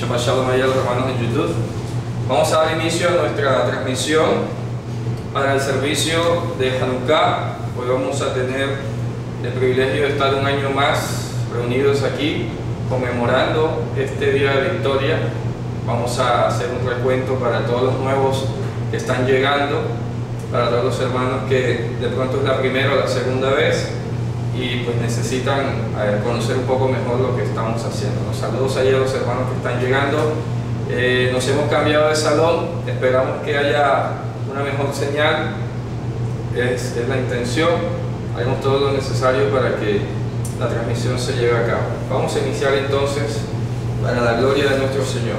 Shabbat Shalom a los hermanos en YouTube. Vamos a dar inicio a nuestra transmisión para el servicio de Hanukkah. Hoy vamos a tener el privilegio de estar un año más reunidos aquí conmemorando este día de victoria. Vamos a hacer un recuento para todos los nuevos que están llegando, para todos los hermanos que de pronto es la primera o la segunda vez y pues necesitan conocer un poco mejor lo que estamos haciendo. Los saludos ahí a los hermanos que están llegando. Nos hemos cambiado de salón, esperamos que haya una mejor señal, es la intención. Haremos todo lo necesario para que la transmisión se lleve a cabo. Vamos a iniciar entonces para la gloria de nuestro Señor.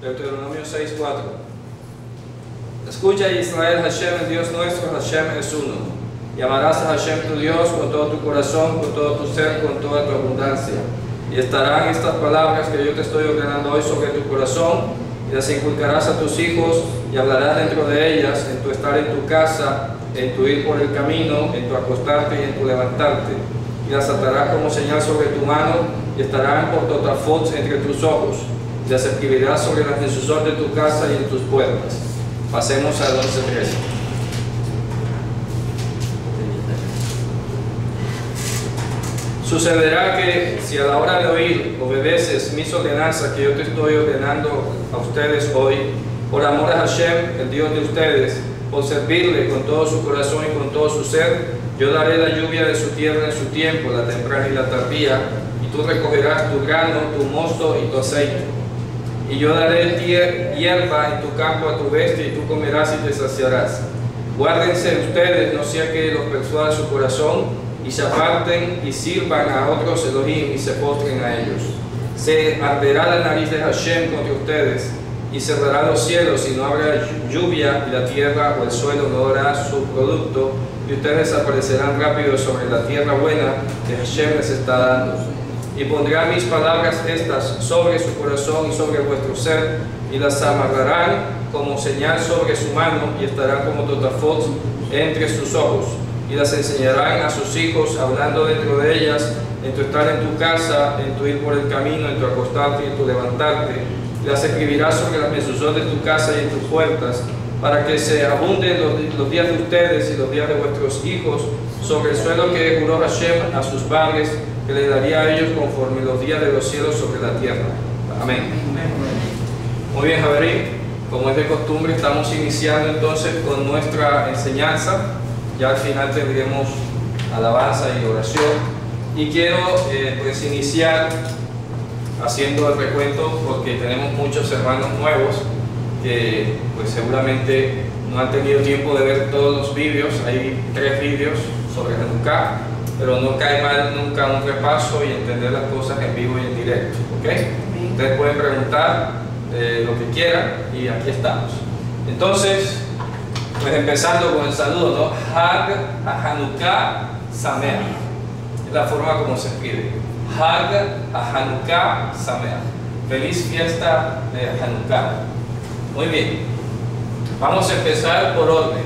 Deuteronomio 6:4. Escucha, Israel, Hashem, el Dios nuestro, Hashem es uno. Y amarás a Hashem tu Dios con todo tu corazón, con todo tu ser, con toda tu abundancia. Y estarán estas palabras que yo te estoy ordenando hoy sobre tu corazón, y las inculcarás a tus hijos, y hablarás dentro de ellas, en tu estar en tu casa, en tu ir por el camino, en tu acostarte y en tu levantarte. Y las atarás como señal sobre tu mano, y estarán por totafot entre tus ojos. Y las escribirás sobre las mesuzot de tu casa y en tus puertas. Pasemos al 11:13. Sucederá que si a la hora de oír obedeces mis ordenanzas que yo te estoy ordenando a ustedes hoy, por amor a Hashem, el Dios de ustedes, por servirle con todo su corazón y con todo su ser, yo daré la lluvia de su tierra en su tiempo, la temprana y la tardía, y tú recogerás tu grano, tu mosto y tu aceite. Y yo daré hierba en tu campo a tu bestia, y tú comerás y te saciarás. Guárdense ustedes, no sea que los persuada su corazón, y se aparten y sirvan a otros Elohim y se postren a ellos. Se arderá la nariz de Hashem contra ustedes, y cerrará los cielos, y no habrá lluvia, y la tierra o el suelo no dará su producto, y ustedes aparecerán rápido sobre la tierra buena que Hashem les está dando. Y pondrá mis palabras estas sobre su corazón y sobre vuestro ser, y las amarrarán como señal sobre su mano, y estarán como totafot entre sus ojos. Y las enseñarán a sus hijos, hablando dentro de ellas, en tu estar en tu casa, en tu ir por el camino, en tu acostarte y en tu levantarte. Y las escribirás sobre las mesuzot de tu casa y en tus puertas, para que se abunden los días de ustedes y los días de vuestros hijos sobre el suelo que juró Hashem a sus padres, que le daría a ellos conforme los días de los cielos sobre la tierra. Amén. Muy bien, Javerín, como es de costumbre, estamos iniciando entonces con nuestra enseñanza. Ya al final tendremos alabanza y oración. Y quiero pues iniciar haciendo el recuento, porque tenemos muchos hermanos nuevos que pues seguramente no han tenido tiempo de ver todos los vídeos. Hay 3 vídeos sobre Hanukkah, pero no cae mal nunca un repaso y entender las cosas en vivo y en directo, ¿ok? Ustedes pueden preguntar lo que quieran y aquí estamos. Entonces, pues empezando con el saludo, ¿no? Hag a Hanukkah Sameach. Es la forma como se escribe. Hag a Hanukkah Sameach. Feliz fiesta de Hanukkah. Muy bien. Vamos a empezar por orden.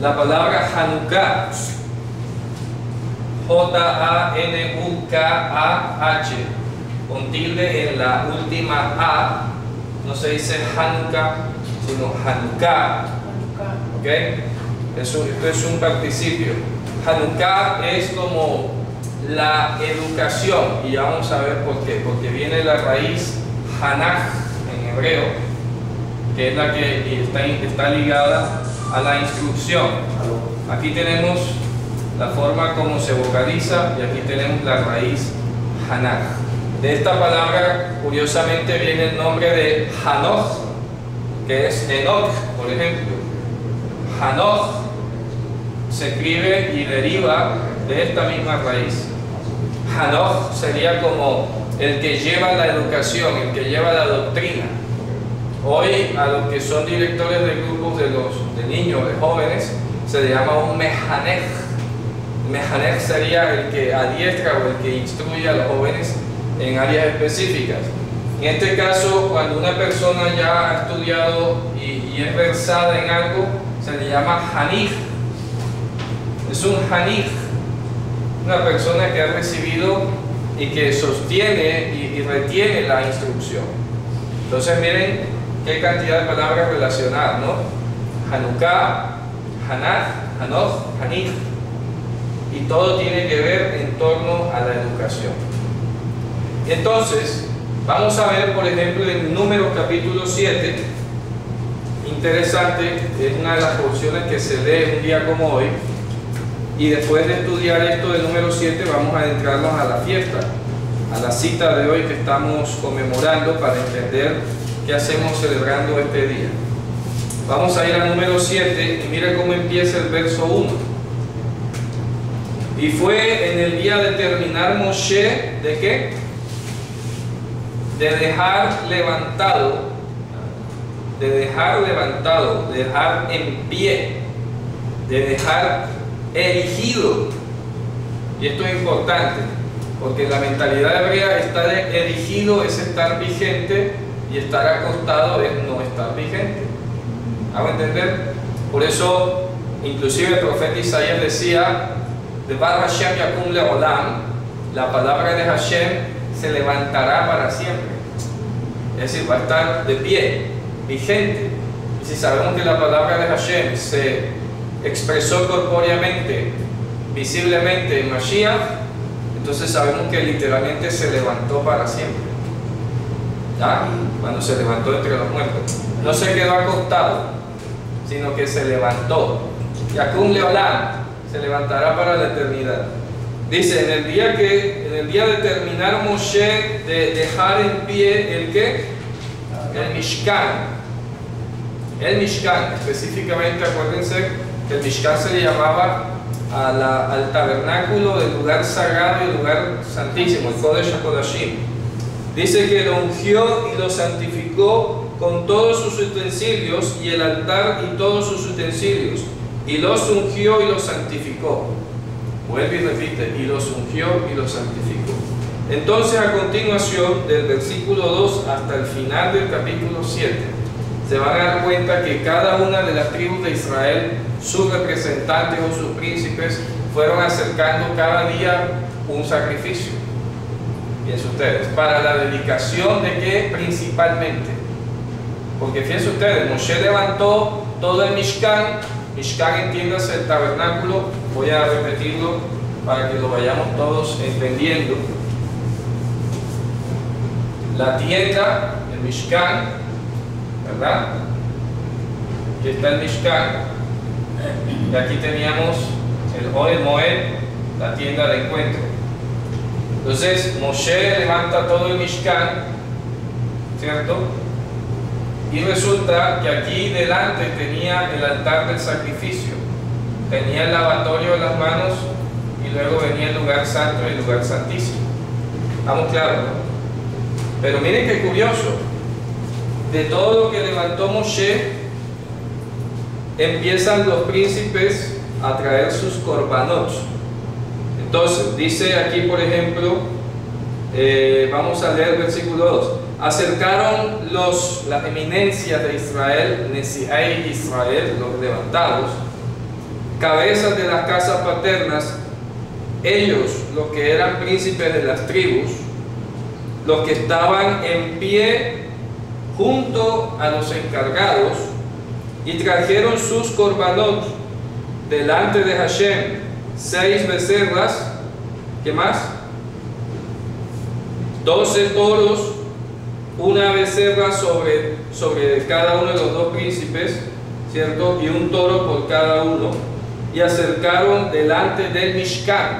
La palabra Hanukkah, J-A-N-U-K-A-H, con tilde en la última A, no se dice Hanukkah, sino Hanukkah. ¿Ok? Esto es un participio. Hanukkah es como la educación, y ya vamos a ver por qué. Porque viene la raíz Hanach en hebreo, que es la que está ligada a la instrucción. Aquí tenemos la forma como se vocaliza y aquí tenemos la raíz Hanach. De esta palabra, curiosamente, viene el nombre de Hanoch, que es Enoch, por ejemplo. Hanoch se escribe y deriva de esta misma raíz. Hanoch sería como el que lleva la educación, el que lleva la doctrina. Hoy a los que son directores de grupos de niños, de jóvenes, se le llama un mejanech. Mejanech sería el que adiestra o el que instruye a los jóvenes en áreas específicas. En este caso, cuando una persona ya ha estudiado y es versada en algo, se le llama hanich. Es un hanich, una persona que ha recibido y que sostiene y retiene la instrucción. Entonces miren qué cantidad de palabras relacionadas, ¿no? Hanukkah, Hanach, Hanoch, Hanich. Y todo tiene que ver en torno a la educación. Entonces, vamos a ver, por ejemplo, en Números capítulo 7, interesante, es una de las porciones que se lee un día como hoy, y después de estudiar esto de Número 7, vamos a adentrarnos a la fiesta, a la cita de hoy que estamos conmemorando para entender qué hacemos celebrando este día. Vamos a ir a Número 7 y mira cómo empieza el verso 1. Y fue en el día de terminar Moshe, ¿de qué? De dejar levantado, de dejar en pie, de dejar erigido. Y esto es importante, porque la mentalidad hebrea está de erigido es estar vigente y estar acostado es no estar vigente. ¿Hago entender? Por eso, inclusive el profeta Isaías decía, Devar Hashem yakum leolam, la palabra de Hashem se levantará para siempre. Es decir, va a estar de pie, vigente. Y si sabemos que la palabra de Hashem se expresó corpóreamente, visiblemente en Mashiach, entonces sabemos que literalmente se levantó para siempre. ¿Ya? Cuando se levantó entre los muertos. No se quedó acostado, sino que se levantó. Yakum leolam, se levantará para la eternidad. Dice, en el día de terminar Moshe de dejar en pie el ¿qué? El Mishkan. El Mishkan, específicamente acuérdense que el Mishkan se le llamaba al tabernáculo del lugar sagrado y el lugar santísimo, el Kodesh HaKodashim. Dice que lo ungió y lo santificó con todos sus utensilios y el altar y todos sus utensilios. Y los ungió y los santificó. Vuelve y repite, y los ungió y los santificó. Entonces, a continuación, del versículo 2 hasta el final del capítulo 7, se van a dar cuenta que cada una de las tribus de Israel, sus representantes o sus príncipes, fueron acercando cada día un sacrificio. Fíjense ustedes, para la dedicación de qué principalmente. Porque fíjense ustedes, Moshe levantó todo el Mishkan. Mishkan, entiéndase el tabernáculo, voy a repetirlo para que lo vayamos todos entendiendo. La tienda, el Mishkan, ¿verdad? Aquí está el Mishkan, y aquí teníamos el Ohel Moed, la tienda de encuentro. Entonces Moshe levanta todo el Mishkan, ¿cierto? Y resulta que aquí delante tenía el altar del sacrificio, tenía el lavatorio de las manos y luego venía el lugar santo y el lugar santísimo. ¿Estamos claros, no? Pero miren qué curioso, de todo lo que levantó Moshe, empiezan los príncipes a traer sus korbanot. Entonces, dice aquí por ejemplo, vamos a leer el versículo 2. Acercaron las eminencias de Israel, Nesiai Israel, los levantados, cabezas de las casas paternas, ellos, los que eran príncipes de las tribus, los que estaban en pie junto a los encargados, y trajeron sus korbanot delante de Hashem, 6 becerras, ¿qué más? 12 toros, una becerra sobre cada uno de los dos príncipes, ¿cierto? Y un toro por cada uno. Y acercaron delante del Mishkan.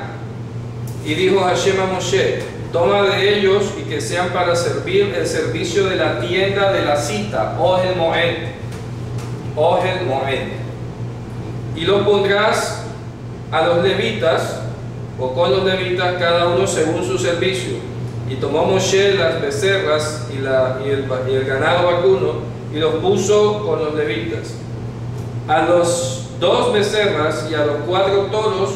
Y dijo Hashem a Moshe, toma de ellos y que sean para servir el servicio de la tienda de la cita, Ohel Moed. Ohel Moed. Y lo pondrás a los levitas, o con los levitas, cada uno según su servicio. Y tomó Moshe las becerras y el ganado vacuno y los puso con los levitas. A los 2 becerras y a los 4 toros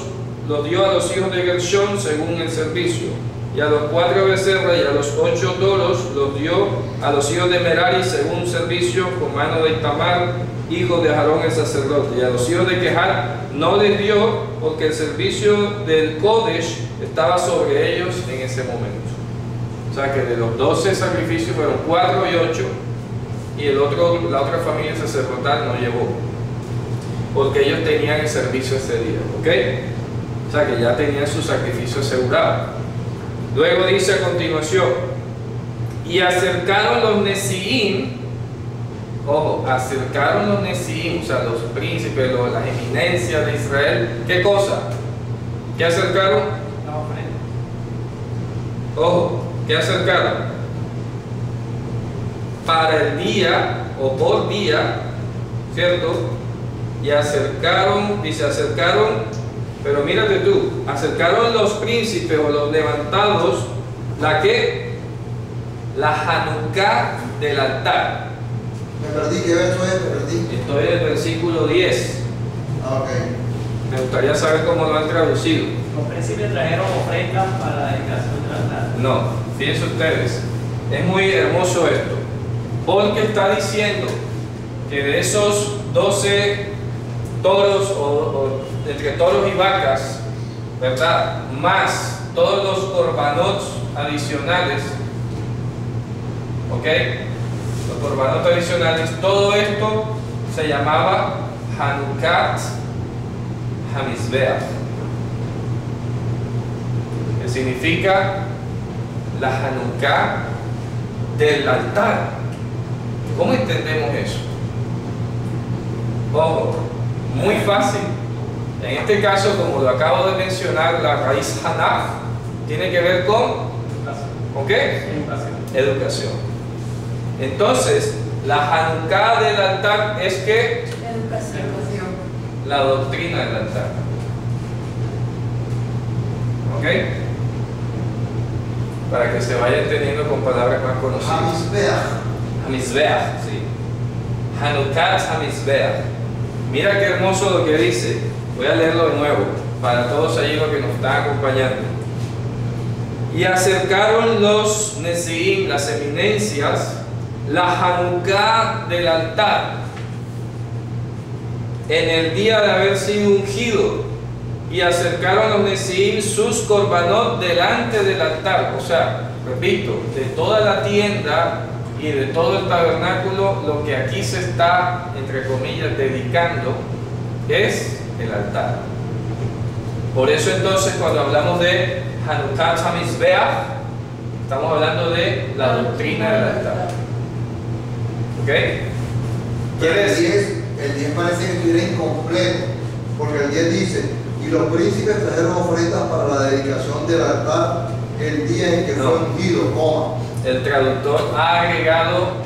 los dio a los hijos de Gershón según el servicio. Y a los 4 becerras y a los 8 toros los dio a los hijos de Merari según servicio con mano de Itamar, hijo de Aarón el sacerdote. Y a los hijos de Kehat no les dio, porque el servicio del Kodesh estaba sobre ellos en ese momento. O sea que de los 12 sacrificios fueron 4 y 8, y la otra familia sacerdotal no llevó, porque ellos tenían el servicio ese día, ¿ok? O sea que ya tenían su sacrificio asegurado. Luego dice a continuación, y acercaron los Nesiim, ojo, acercaron los Nesiim, o sea, los príncipes, las eminencias de Israel, ¿qué cosa? ¿Qué acercaron? La ofrenda. Ojo, ¿qué acercaron? Para el día, o por día, ¿cierto? Y acercaron, dice, acercaron. Pero mírate tú, acercaron los príncipes o los levantados, ¿la qué? La Hanukkah del altar. Me perdí, ¿qué verso es? Me perdí. Estoy en el versículo 10. Ah, ok. Me gustaría saber cómo lo han traducido. Los príncipes trajeron ofrendas para la dedicación del altar. No, fíjense ustedes, es muy hermoso esto, porque está diciendo que de esos 12 toros o entre toros y vacas, ¿verdad? Más todos los corbanots adicionales, ¿ok? Los corbanots adicionales, todo esto se llamaba Hanukat Hamizbeach, que significa la Hanukkah del altar. ¿Cómo entendemos eso? Ojo, muy fácil. En este caso, como lo acabo de mencionar, la raíz Hanaf tiene que ver ¿con qué? Educación. Entonces, la Hanukkah del altar es que Educación. la doctrina del altar. ¿Ok? Para que se vaya entendiendo con palabras más conocidas. Hamizbeach, sí. Hanukat Hamizbeach. Mira qué hermoso lo que dice. Voy a leerlo de nuevo para todos allí los que nos están acompañando. Y acercaron los Nesiim, las eminencias, la Hanukkah del altar en el día de haber sido ungido, y acercaron los Nesiim sus korbanot delante del altar. O sea, repito, de toda la tienda y de todo el tabernáculo, lo que aquí se está, entre comillas, dedicando es el altar. Por eso entonces cuando hablamos de Hanukat Hamizbeach, estamos hablando de la doctrina del altar. ¿Ok? El 10 parece que estuviera incompleto, porque el 10 dice, y los príncipes trajeron ofrendas para la dedicación del altar el día en que fue ungido, coma. El traductor ha agregado,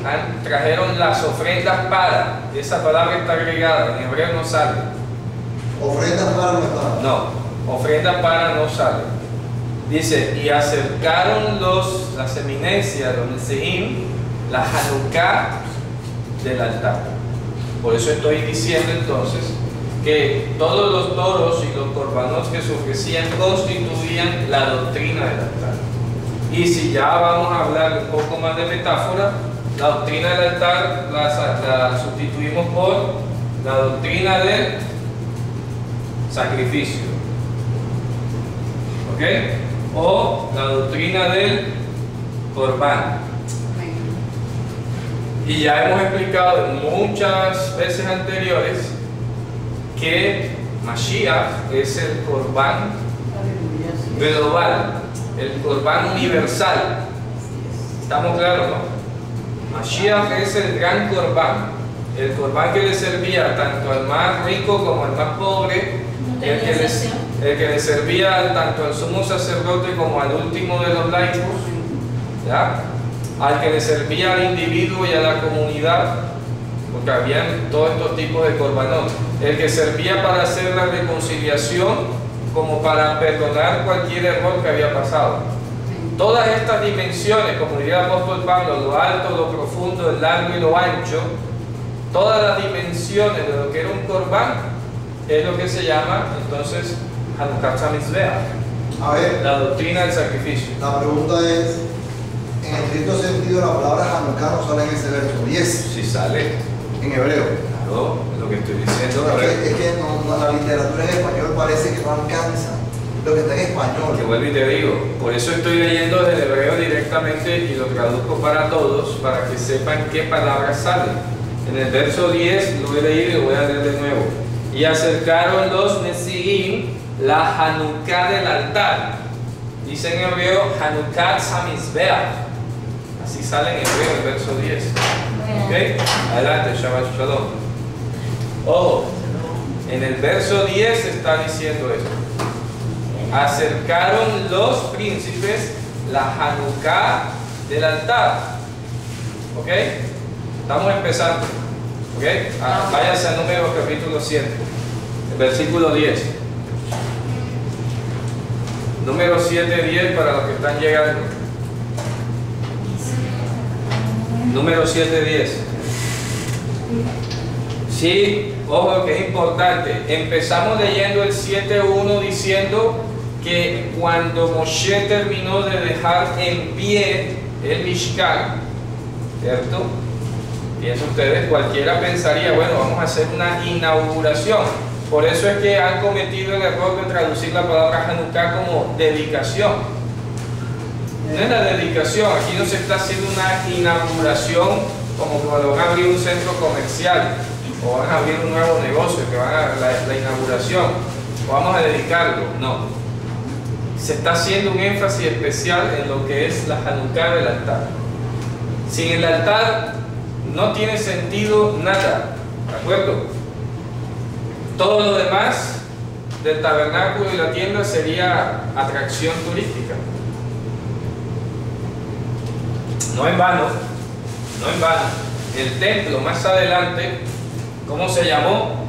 trajeron las ofrendas para, esa palabra está agregada, en hebreo no sale. Ofrendas para no estar. No, ofrendas para no sale. Dice, y acercaron las eminencias, los Nesiim, la Hanukkah del altar. Por eso estoy diciendo entonces que todos los toros y los korbanot que se ofrecían constituían la doctrina del altar. Y si ya vamos a hablar un poco más de metáfora, la doctrina del altar la sustituimos por la doctrina del sacrificio, ¿ok? O la doctrina del Corbán. Y ya hemos explicado en muchas veces anteriores que Mashiach es el Corbán global, el Corbán universal. ¿Estamos claros, no? Mashiach es el gran Corbán, el Corbán que le servía tanto al más rico como al más pobre, el que le servía tanto al sumo sacerdote como al último de los laicos, ¿ya? Al que le servía al individuo y a la comunidad, porque habían todos estos tipos de korbanot. El que servía para hacer la reconciliación como para perdonar cualquier error que había pasado. Todas estas dimensiones, como diría el apóstol Pablo, lo alto, lo profundo, el largo y lo ancho, todas las dimensiones de lo que era un corbán, es lo que se llama entonces Hanukat HaMizbeach, A ver, la doctrina del sacrificio. la pregunta es, en estricto sentido, la palabra Hanukkah no sale en ese verso 10, Si sale, en hebreo. claro, es lo que estoy diciendo. A ver, Es que la literatura en español parece que no alcanza lo que está en que español. vuelvo y te digo, por eso estoy leyendo desde el hebreo directamente y lo traduzco para todos, para que sepan qué palabras salen. En el verso 10 lo he leído y lo voy a leer de nuevo. Y acercaron los Nesiim la Hanukkah del altar. Dice en hebreo Hanukat HaMizbeach. Así sale en hebreo el verso 10. ¿Ok? Adelante, Shabbat Shalom. Ojo, en el verso 10 está diciendo esto. Acercaron los príncipes la Hanukkah del altar. ¿Ok? Estamos empezando. ¿Ok? Váyase a Números capítulo 7, el versículo 10. Número 7:10 para los que están llegando. Número 7:10. Sí, ojo que es importante. Empezamos leyendo el 7:1 diciendo que cuando Moshe terminó de dejar en pie el Mishkan, ¿cierto? Piensen ustedes, cualquiera pensaría, bueno, vamos a hacer una inauguración. Por eso es que han cometido el error de traducir la palabra Hanukkah como dedicación. No es la dedicación, aquí no se está haciendo una inauguración como cuando van a abrir un centro comercial o van a abrir un nuevo negocio, que van a la inauguración, o vamos a dedicarlo. No. Se está haciendo un énfasis especial en lo que es la Hanukkah del altar. Sin el altar no tiene sentido nada, ¿de acuerdo? Todo lo demás del tabernáculo y la tienda sería atracción turística. No en vano, el templo más adelante, ¿cómo se llamó?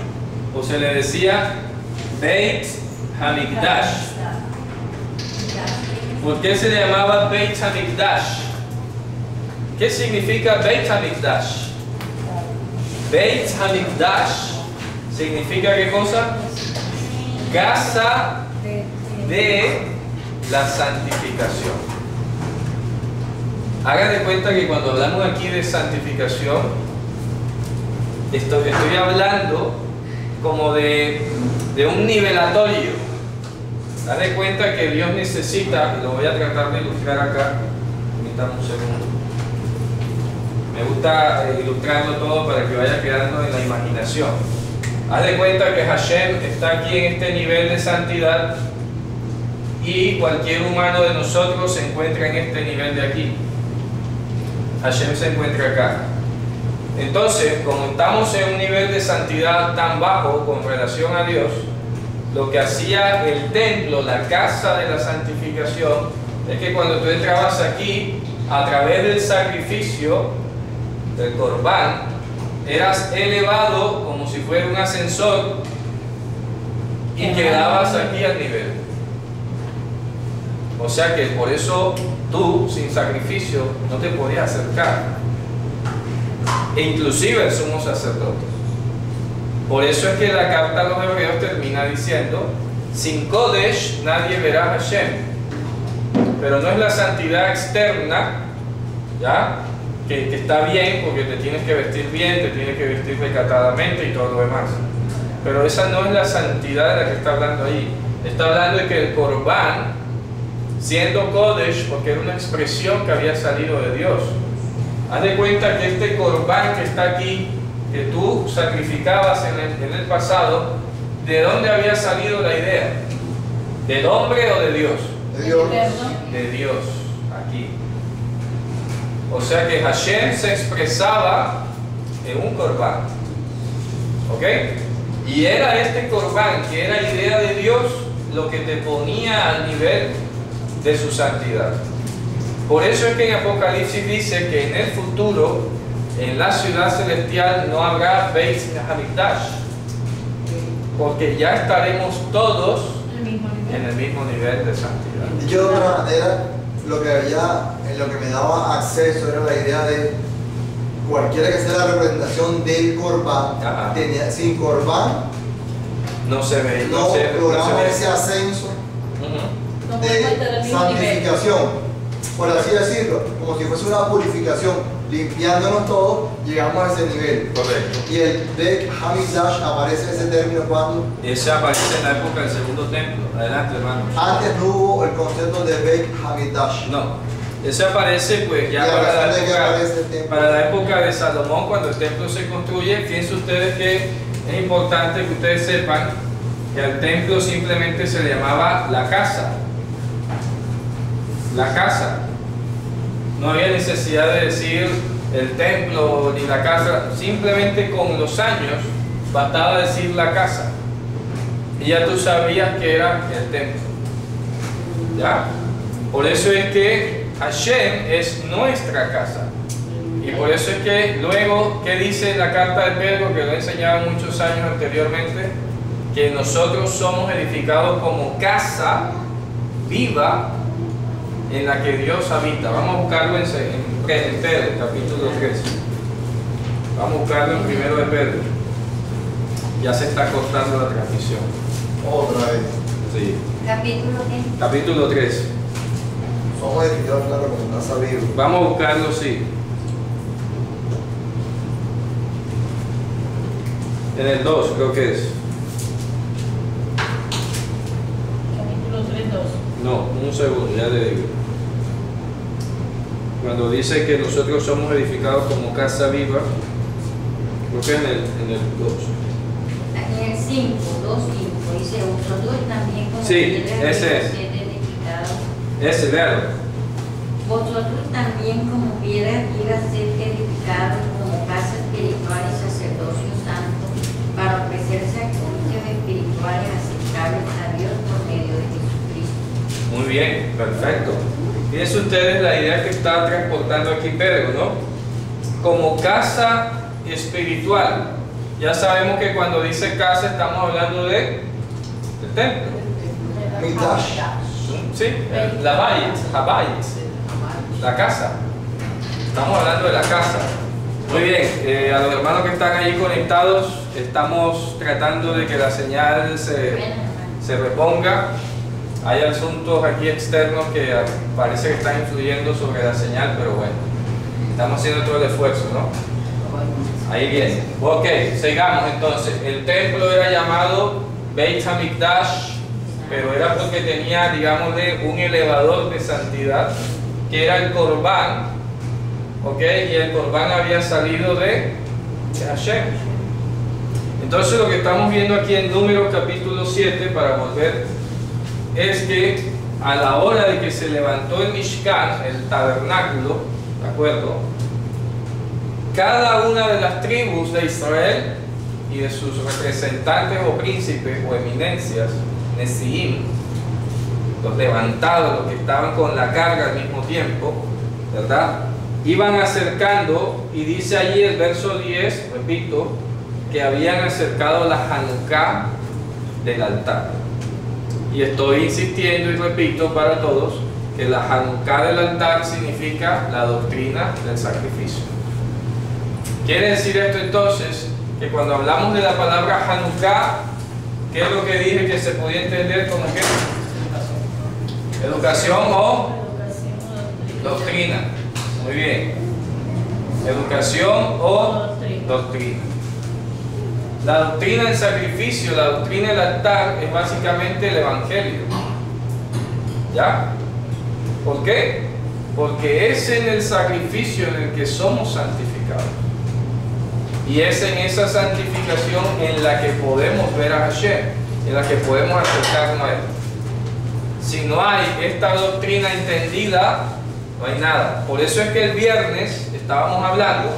O se le decía Beit Hamikdash. ¿Por qué se le llamaba Beit Hamikdash? ¿Qué significa Beit Hamikdash? Beit Hamikdash significa ¿qué cosa? Casa de la santificación. Hagan de cuenta que cuando hablamos aquí de santificación, estoy hablando como de un nivelatorio. Haz de cuenta que Dios necesita, y lo voy a tratar de ilustrar acá, permítame un segundo. Me gusta ilustrarlo todo para que vaya quedando en la imaginación. Haz de cuenta que Hashem está aquí en este nivel de santidad y cualquier humano de nosotros se encuentra en este nivel de aquí. Hashem se encuentra acá. Entonces, como estamos en un nivel de santidad tan bajo con relación a Dios, lo que hacía el templo, la casa de la santificación, es que cuando tú entrabas aquí, a través del sacrificio del Corbán, eras elevado como si fuera un ascensor y quedabas aquí al nivel. O sea que por eso tú, sin sacrificio, no te podías acercar. E inclusive el sumo sacerdote. Por eso es que la carta a los hebreos termina diciendo: sin Kodesh nadie verá a Hashem. Pero no es la santidad externa, ¿ya? Que está bien porque te tienes que vestir bien, te tienes que vestir recatadamente y todo lo demás. Pero esa no es la santidad de la que está hablando ahí. Está hablando de que el Corbán, siendo Kodesh, porque era una expresión que había salido de Dios. Haz de cuenta que este Corbán que está aquí, que tú sacrificabas en el pasado, ¿de dónde había salido la idea? ¿Del hombre o de Dios? De Dios. De Dios, aquí. O sea que Hashem se expresaba en un Corbán. ¿Ok? Y era este Corbán, que era idea de Dios, lo que te ponía al nivel de su santidad. Por eso es que en Apocalipsis dice que en el futuro, en la ciudad celestial, no habrá Beit Hamikdash, porque ya estaremos todos en el mismo nivel de santidad. Dicho de otra manera, lo que en lo que me daba acceso era la idea de cualquiera que sea la representación del Corbán, Ajá. sin Corbán No se ve, no se logramos ve. ese ascenso Ujú. No podemos estar al de mismo nivel. santificación, por así decirlo, como si fuese una purificación, limpiándonos todos, llegamos a ese nivel. Correcto. Y el Beit Hamidash aparece ese término cuando Ese aparece en la época del segundo templo. Adelante, hermano. antes no hubo el concepto de Beit Hamidash. No. Ese aparece pues ya Y a para pesar la, de que época, aparece el templo. para la época de Salomón, cuando el templo se construye. Fíjense ustedes que es importante que ustedes sepan que al templo simplemente se le llamaba la casa. La casa. No había necesidad de decir el templo ni la casa, simplemente con los años bastaba decir la casa y ya tú sabías que era el templo. ¿Ya? Por eso es que Hashem es nuestra casa. Y por eso es que luego, ¿qué dice la carta de Pedro, que lo he enseñado muchos años anteriormente? Que nosotros somos edificados como casa viva en la que Dios habita. Vamos a buscarlo en Pedro, capítulo 3. Vamos a buscarlo en 1 de Pedro. Ya se está cortando la transmisión. Otra vez. Sí. Capítulo qué? Capítulo 3. Somos edificados, claro, como casa viva. Vamos a buscarlo, sí. En el 2 creo que es. Capítulo 3:2. No, un segundo, ya le digo. Cuando dice que nosotros somos edificados como casa viva, creo que en el 2. En el 5, 2:5 dice, vosotros también como Sí, piedras ese vivas es. sed edificados. Ese, véalo. Vosotros también como piedras vivas sed edificados como casa espiritual y sacerdocio santo para ofrecer sacrificios espirituales aceptables a Dios por medio de Jesucristo. Muy bien, perfecto. Fíjense ustedes la idea que está transportando aquí Pedro, ¿no? Como casa espiritual. Ya sabemos que cuando dice casa estamos hablando del templo. Mikdash. Sí, la Habayit, la casa. Estamos hablando de la casa. Muy bien, a los hermanos que están ahí conectados, estamos tratando de que la señal se reponga. Hay asuntos aquí externos que parece que están influyendo sobre la señal, pero bueno, estamos haciendo todo el esfuerzo, ¿no? Ahí viene. Ok, sigamos entonces. El templo era llamado Beit HaMikdash, pero era porque tenía, digámosle, un elevador de santidad, que era el Corbán, ok, y el Corbán había salido de Hashem. Entonces lo que estamos viendo aquí en Números capítulo 7, para volver, es que a la hora de que se levantó el Mishkan, el tabernáculo, ¿de acuerdo? Cada una de las tribus de Israel y de sus representantes o príncipes o eminencias, Nesiim, los levantados, los que estaban con la carga al mismo tiempo, ¿verdad? Iban acercando, y dice allí el verso 10, repito, que habían acercado la Hanukkah del altar. Y estoy insistiendo y repito para todos que la Hanukkah del altar significa la doctrina del sacrificio. Quiere decir esto entonces que cuando hablamos de la palabra Hanukkah, ¿qué es lo que dije que se podía entender como qué? Educación o doctrina. Muy bien. Educación o doctrina. La doctrina del sacrificio, la doctrina del altar es básicamente el evangelio. ¿Ya? ¿Por qué? Porque es en el sacrificio en el que somos santificados. Y es en esa santificación en la que podemos ver a Hashem, en la que podemos acercarnos a Él. Si no hay esta doctrina entendida, no hay nada. Por eso es que el viernes estábamos hablando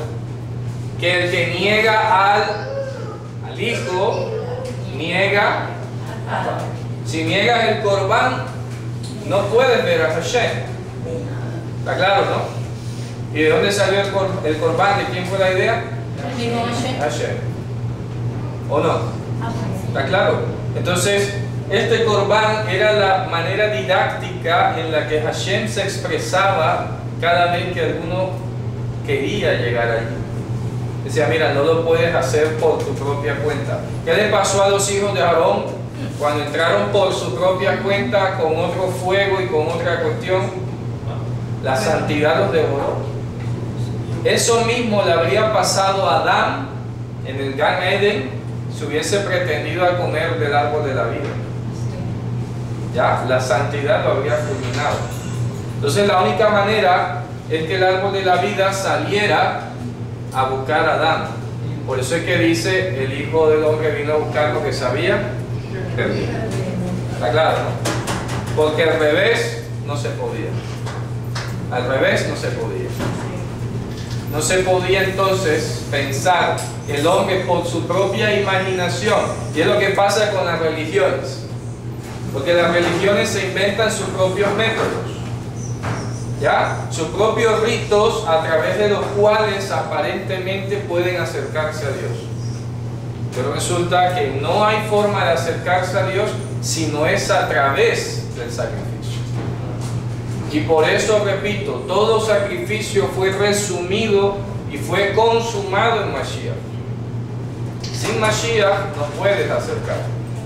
que el que niega al Hijo, niega. Si niegas el Corbán, no puedes ver a Hashem. ¿Está claro, no? ¿Y de dónde salió el Corbán? ¿De quién fue la idea? Hashem. ¿O no? ¿Está claro? Entonces, Este Corbán era la manera didáctica en la que Hashem se expresaba cada vez que alguno quería llegar allí. Decía, mira, no lo puedes hacer por tu propia cuenta. ¿Qué le pasó a los hijos de Aarón cuando entraron por su propia cuenta con otro fuego y con otra cuestión? La santidad los devoró. Eso mismo le habría pasado a Adán en el Gan Eden si hubiese pretendido a comer del árbol de la vida. Ya, la santidad lo habría fulminado. Entonces la única manera es que el árbol de la vida saliera a buscar a Adán. Por eso es que dice, el Hijo del Hombre vino a buscar lo que sabía perdido. ¿Está claro, no? Porque al revés no se podía. Al revés no se podía. No se podía entonces pensar el hombre por su propia imaginación. Y es lo que pasa con las religiones. Porque las religiones se inventan sus propios métodos, ¿ya? Sus propios ritos a través de los cuales aparentemente pueden acercarse a Dios. Pero resulta que no hay forma de acercarse a Dios si no es a través del sacrificio. Y por eso, repito, todo sacrificio fue resumido y fue consumado en Mashiach. Sin Mashiach no puedes acercar.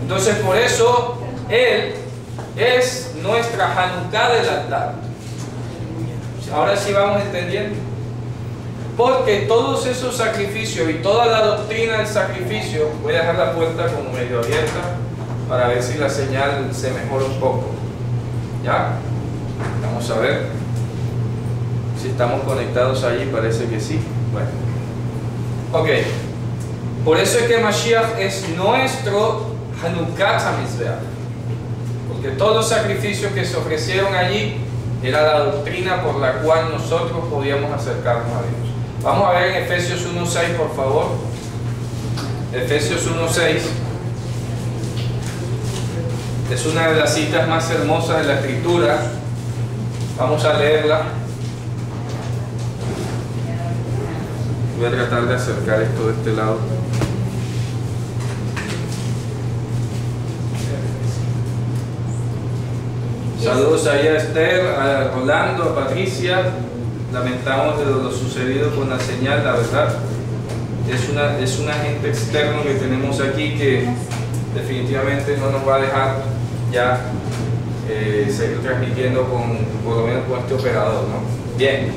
Entonces por eso Él es nuestra Hanukkah del altar. Ahora sí vamos entendiendo. Porque todos esos sacrificios y toda la doctrina del sacrificio, voy a dejar la puerta como medio abierta para ver si la señal se mejora un poco. ¿Ya? Vamos a ver si estamos conectados allí, parece que sí. Bueno. Ok. Por eso es que Mashiach es nuestro Hanukkah HaMizbeach. Porque todos los sacrificios que se ofrecieron allí era la doctrina por la cual nosotros podíamos acercarnos a Dios. Vamos a ver en Efesios 1:6, por favor. Efesios 1:6 es una de las citas más hermosas de la Escritura. Vamos a leerla. Voy a tratar de acercar esto de este lado. Saludos ahí a Esther, a Rolando, a Patricia. Lamentamos de lo sucedido con la señal, la verdad. Es un agente externo que tenemos aquí que definitivamente no nos va a dejar ya seguir transmitiendo por lo menos con este operador, ¿no? Bien.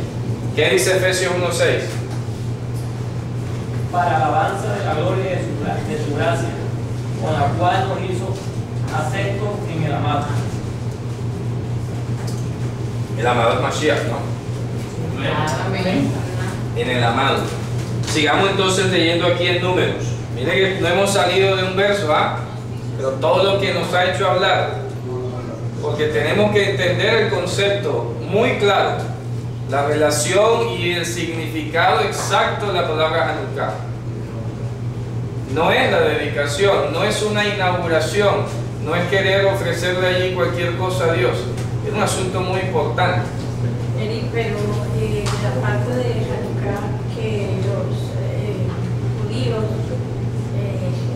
¿Qué dice Efesios 1:6? Para alabanza de la gloria de su gracia, con la cual nos hizo aceptos en el amado. El amado es Mashiach, ¿no? Amén. En el amado. Sigamos entonces leyendo aquí en Números. Miren que no hemos salido de un verso, ¿ah? Pero todo lo que nos ha hecho hablar. Porque tenemos que entender el concepto muy claro. La relación y el significado exacto de la palabra Hanukkah. No es la dedicación, no es una inauguración, no es querer ofrecerle allí cualquier cosa a Dios. Es un asunto muy importante. Eric, pero la parte de Hanukkah que los judíos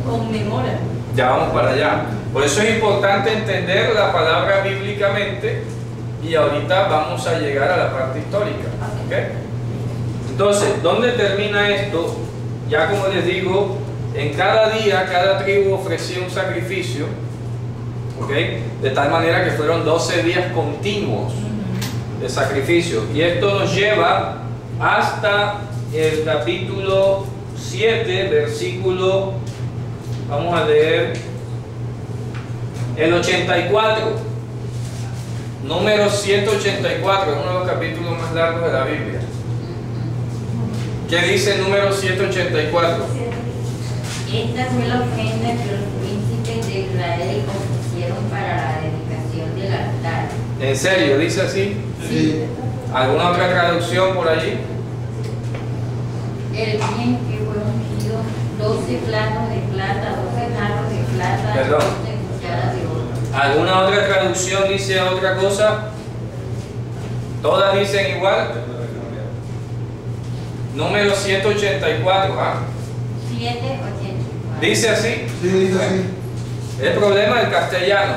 conmemoran. Ya vamos para allá. Por eso es importante entender la palabra bíblicamente y ahorita vamos a llegar a la parte histórica. ¿Okay? Entonces, ¿dónde termina esto? Ya como les digo, en cada día, cada tribu ofrecía un sacrificio, ¿okay? De tal manera que fueron 12 días continuos de sacrificio. Y esto nos lleva hasta el capítulo 7, versículo, vamos a leer el 84. Número 184, es uno de los capítulos más largos de la Biblia. ¿Qué dice el número 184? Esta fue la ofrenda que los príncipes de Israel ofrecieron para la dedicación del altar. ¿En serio? ¿Dice así? Sí. ¿Alguna otra traducción por allí? El bien que fue ungido, 12 platos de plata, 12 jarros de plata, Perdón. 12 cucharas de oro. ¿Alguna otra traducción dice otra cosa? ¿Todas dicen igual? Número 184, ¿ah? 784. ¿Dice así? Sí, dice así. El problema del castellano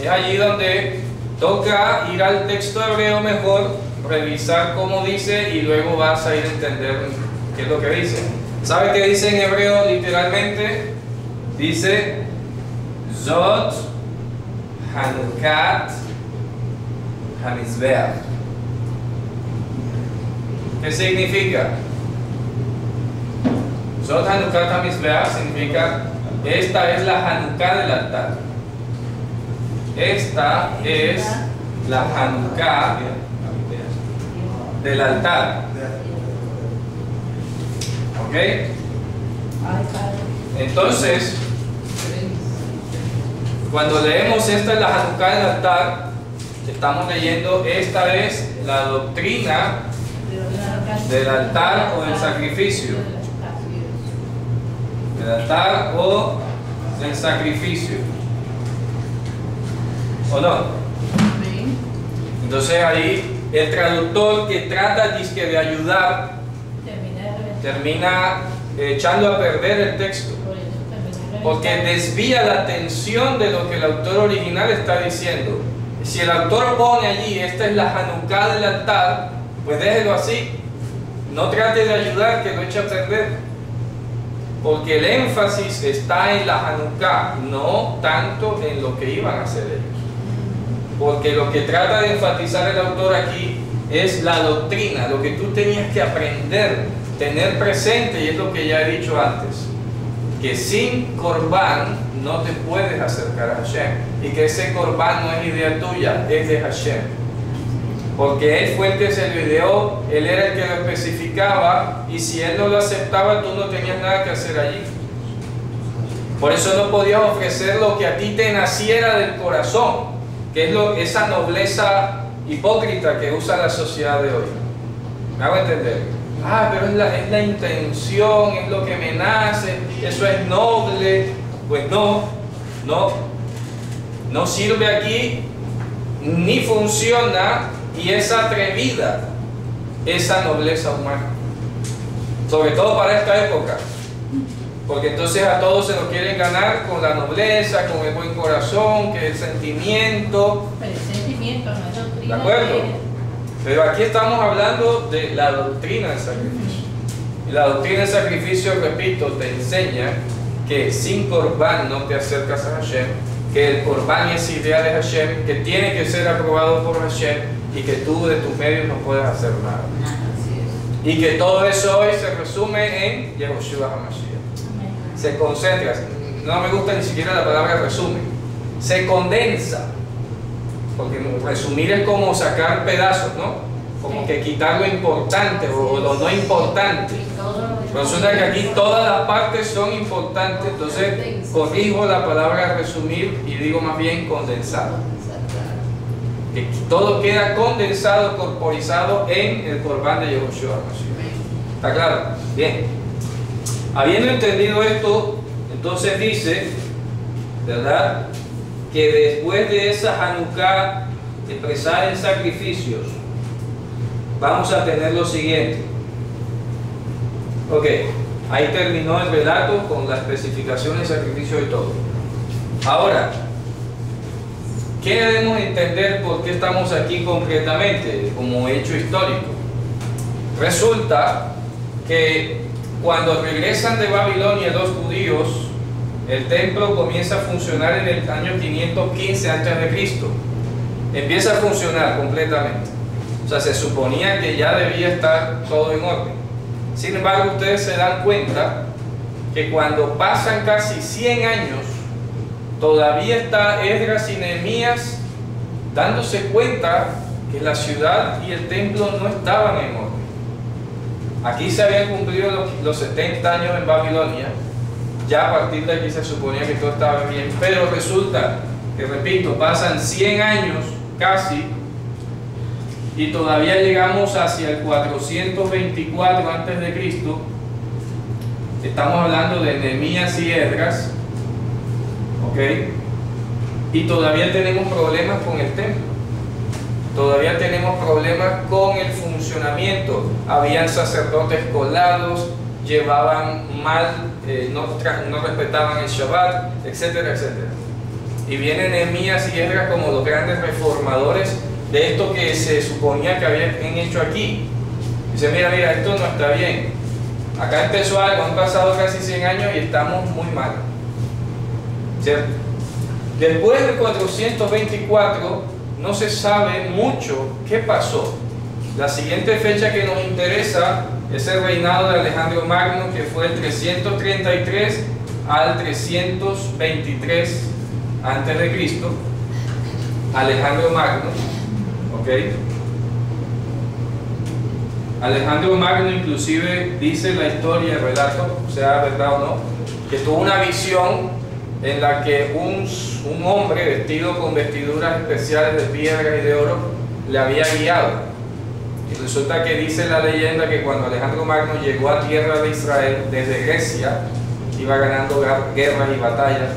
es allí donde toca ir al texto hebreo mejor, revisar cómo dice y luego vas a ir a entender qué es lo que dice. ¿Sabe qué dice en hebreo literalmente? Dice Zot Hanukat Hamizbeach. ¿Qué significa? Zot Hanukat Hamizbeach significa esta es la Hanukkah del altar. Esta es la Hanukkah del altar. ¿Ok? Entonces, cuando leemos esta es la Hanukkah del altar, estamos leyendo esta es la doctrina del altar o del sacrificio. Del altar o del sacrificio. ¿O no? Entonces ahí el traductor que trata dizque de ayudar termina echando a perder el texto, porque desvía la atención de lo que el autor original está diciendo. Si el autor pone allí esta es la Hanukkah del altar, pues déjelo así, no trate de ayudar que lo eche a perder, porque el énfasis está en la Hanukkah, no tanto en lo que iban a hacer ellos. Porque lo que trata de enfatizar el autor aquí es la doctrina, lo que tú tenías que aprender, tener presente, y es lo que ya he dicho antes, que sin Corbán no te puedes acercar a Hashem, y que ese Corbán no es idea tuya, es de Hashem, porque Él fue el que se lo ideó, Él era el que lo especificaba, y si Él no lo aceptaba, tú no tenías nada que hacer allí. Por eso no podías ofrecer lo que a ti te naciera del corazón, que es esa nobleza hipócrita que usa la sociedad de hoy. ¿Me hago entender? Pero es la intención, es lo que me nace, eso es noble. Pues no sirve aquí, ni funciona, y es atrevida esa nobleza humana, sobre todo para esta época, porque entonces a todos se nos quieren ganar con la nobleza, con el buen corazón, que el sentimiento. Pero el sentimiento no es doctrina. ¿De acuerdo? Pero aquí estamos hablando de la doctrina del sacrificio. Y la doctrina del sacrificio, repito, te enseña que sin Corbán no te acercas a Hashem, que el Corbán es idea de Hashem, que tiene que ser aprobado por Hashem, y que tú de tus medios no puedes hacer nada. Y que todo eso hoy se resume en Yehoshua HaMashiach. Se concentra, no me gusta ni siquiera la palabra resumen, se condensa, porque resumir es como sacar pedazos, ¿no? Como que quitar lo importante o lo no importante. Resulta que aquí todas las partes son importantes, entonces corrijo la palabra resumir y digo más bien condensado. Que todo queda condensado, corporizado en el Corbán de Yehoshua HaMashiach. ¿Está claro? Bien. Habiendo entendido esto, entonces dice, ¿verdad?, que después de esa Hanukkah expresada en sacrificios, vamos a tener lo siguiente. Ok, ahí terminó el relato con la especificación del sacrificio y todo. Ahora, ¿qué debemos entender por qué estamos aquí concretamente como hecho histórico? Resulta que cuando regresan de Babilonia los judíos, el templo comienza a funcionar en el año 515 a.C. Empieza a funcionar completamente. O sea, se suponía que ya debía estar todo en orden. Sin embargo, ustedes se dan cuenta que cuando pasan casi 100 años, todavía está Esdras y Nehemías dándose cuenta que la ciudad y el templo no estaban en orden. Aquí se habían cumplido los 70 años en Babilonia, ya a partir de aquí se suponía que todo estaba bien, pero resulta que, repito, pasan 100 años casi y todavía llegamos hacia el 424 a.C. Estamos hablando de Nehemías y Esdras, ¿ok? Y todavía tenemos problemas con el templo. Todavía tenemos problemas con el funcionamiento. Habían sacerdotes colados, llevaban mal, no respetaban el Shabbat, etcétera, etcétera. y viene Nehemías y Esdras como los grandes reformadores de esto que se suponía que habían hecho aquí. Dice, mira, esto no está bien. Acá empezó algo, han pasado casi 100 años y estamos muy mal. ¿Cierto? Después del 424 no se sabe mucho qué pasó. La siguiente fecha que nos interesa es el reinado de Alejandro Magno, que fue el 333 al 323 antes de Cristo. Alejandro Magno, ¿ok? Alejandro Magno inclusive dice la historia, el relato, sea verdad o no, que tuvo una visión en la que un hombre vestido con vestiduras especiales de piedra y de oro le había guiado. Y resulta que dice la leyenda que cuando Alejandro Magno llegó a tierra de Israel desde Grecia, iba ganando guerras y batallas,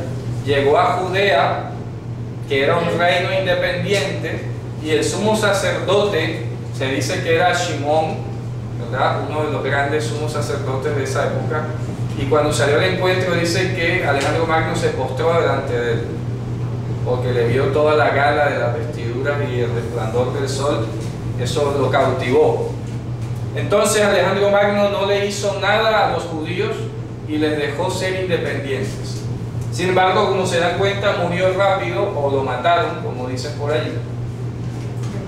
llegó a Judea, que era un reino independiente, y el sumo sacerdote, se dice que era Shimón, ¿verdad? Uno de los grandes sumos sacerdotes de esa época, y cuando salió al encuentro dice que Alejandro Magno se postró delante de él, porque le vio toda la gala de las vestiduras y el resplandor del sol. Eso lo cautivó. Entonces Alejandro Magno no le hizo nada a los judíos y les dejó ser independientes. Sin embargo, como se dan cuenta, murió rápido o lo mataron, como dicen por allí.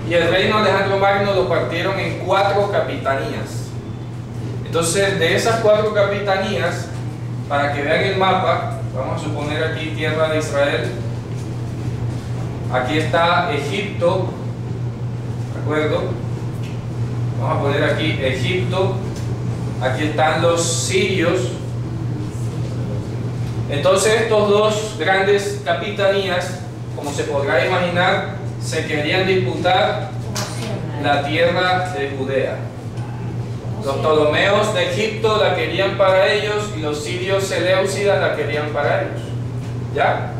Y el reino de Alejandro Magno lo partieron en 4 capitanías. Entonces, de esas 4 capitanías, para que vean el mapa, vamos a suponer aquí tierra de Israel. Aquí está Egipto. ¿De acuerdo? Vamos a poner aquí Egipto, aquí están los sirios. Entonces estos dos grandes capitanías, como se podrá imaginar, se querían disputar la tierra de Judea. Los Ptolomeos de Egipto la querían para ellos y los sirios seleucidas la querían para ellos. ¿Ya?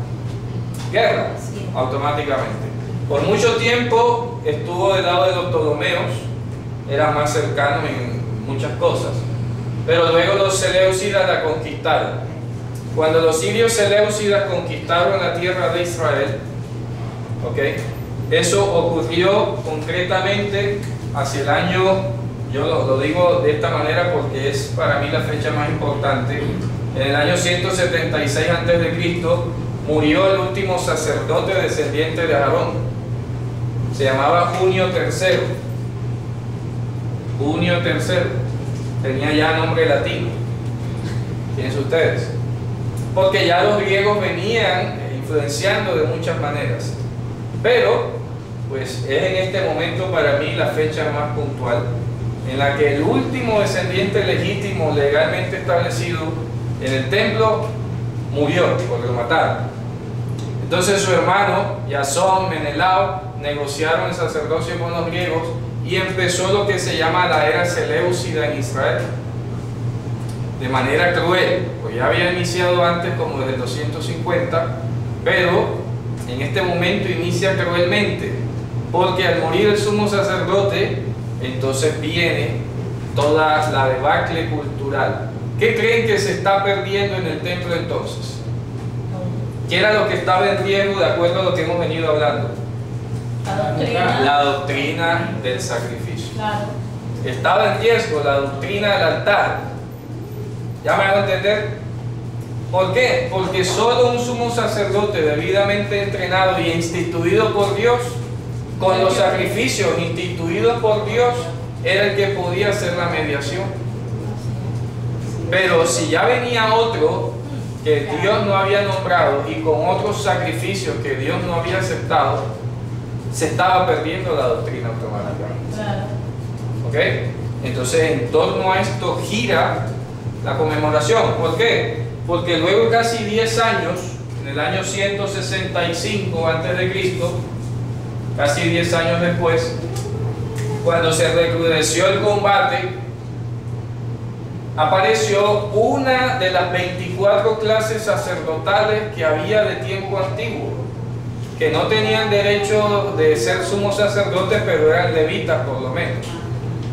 Guerra, automáticamente. Por mucho tiempo estuvo del lado de los Ptolomeos, era más cercano en muchas cosas, pero luego los seleucidas la conquistaron. Cuando los sirios seleucidas conquistaron la tierra de Israel, ¿okay? Eso ocurrió concretamente hacia el año, yo lo digo de esta manera porque es para mí la fecha más importante, en el año 176 a.C. murió el último sacerdote descendiente de Aarón. Se llamaba Junio III. Junio III. Tenía ya nombre latino. Fíjense ustedes. Porque ya los griegos venían influenciando de muchas maneras. Pero, pues es en este momento para mí la fecha más puntual, en la que el último descendiente legítimo legalmente establecido en el templo murió, porque lo mataron. Entonces su hermano, Jasón, Menelao, negociaron el sacerdocio con los griegos y empezó lo que se llama la era seleucida en Israel. De manera cruel, pues ya había iniciado antes como desde el 250, pero en este momento inicia cruelmente, porque al morir el sumo sacerdote, entonces viene toda la debacle cultural. ¿Qué creen que se está perdiendo en el templo entonces? ¿Qué era lo que estaba en riesgo de acuerdo a lo que hemos venido hablando? La doctrina del sacrificio. Claro. Estaba en riesgo la doctrina del altar. ¿Ya me van a entender? ¿Por qué? Porque solo un sumo sacerdote debidamente entrenado y instituido por Dios, con los sacrificios instituidos por Dios, era el que podía hacer la mediación. Pero si ya venía otro que Dios no había nombrado y con otros sacrificios que Dios no había aceptado, se estaba perdiendo la doctrina automáticamente. Claro. ¿Ok? Entonces en torno a esto gira la conmemoración. ¿Por qué? Porque luego casi 10 años, en el año 165 a.C., casi 10 años después, cuando se recrudeció el combate, apareció una de las 24 clases sacerdotales que había de tiempo antiguo, que no tenían derecho de ser sumos sacerdotes, pero eran levitas por lo menos,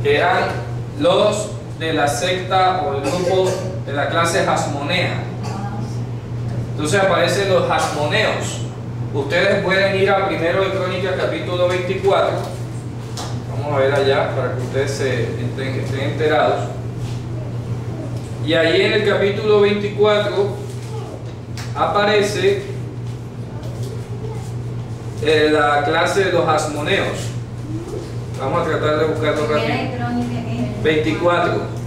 que eran los de la secta o el grupo de la clase hasmonea. Entonces aparecen los hasmoneos. Ustedes pueden ir a 1 de Crónicas capítulo 24. Vamos a ver allá para que ustedes estén enterados. Y ahí en el capítulo 24 aparece la clase de los asmoneos. Vamos a tratar de buscarlo rápido. 24.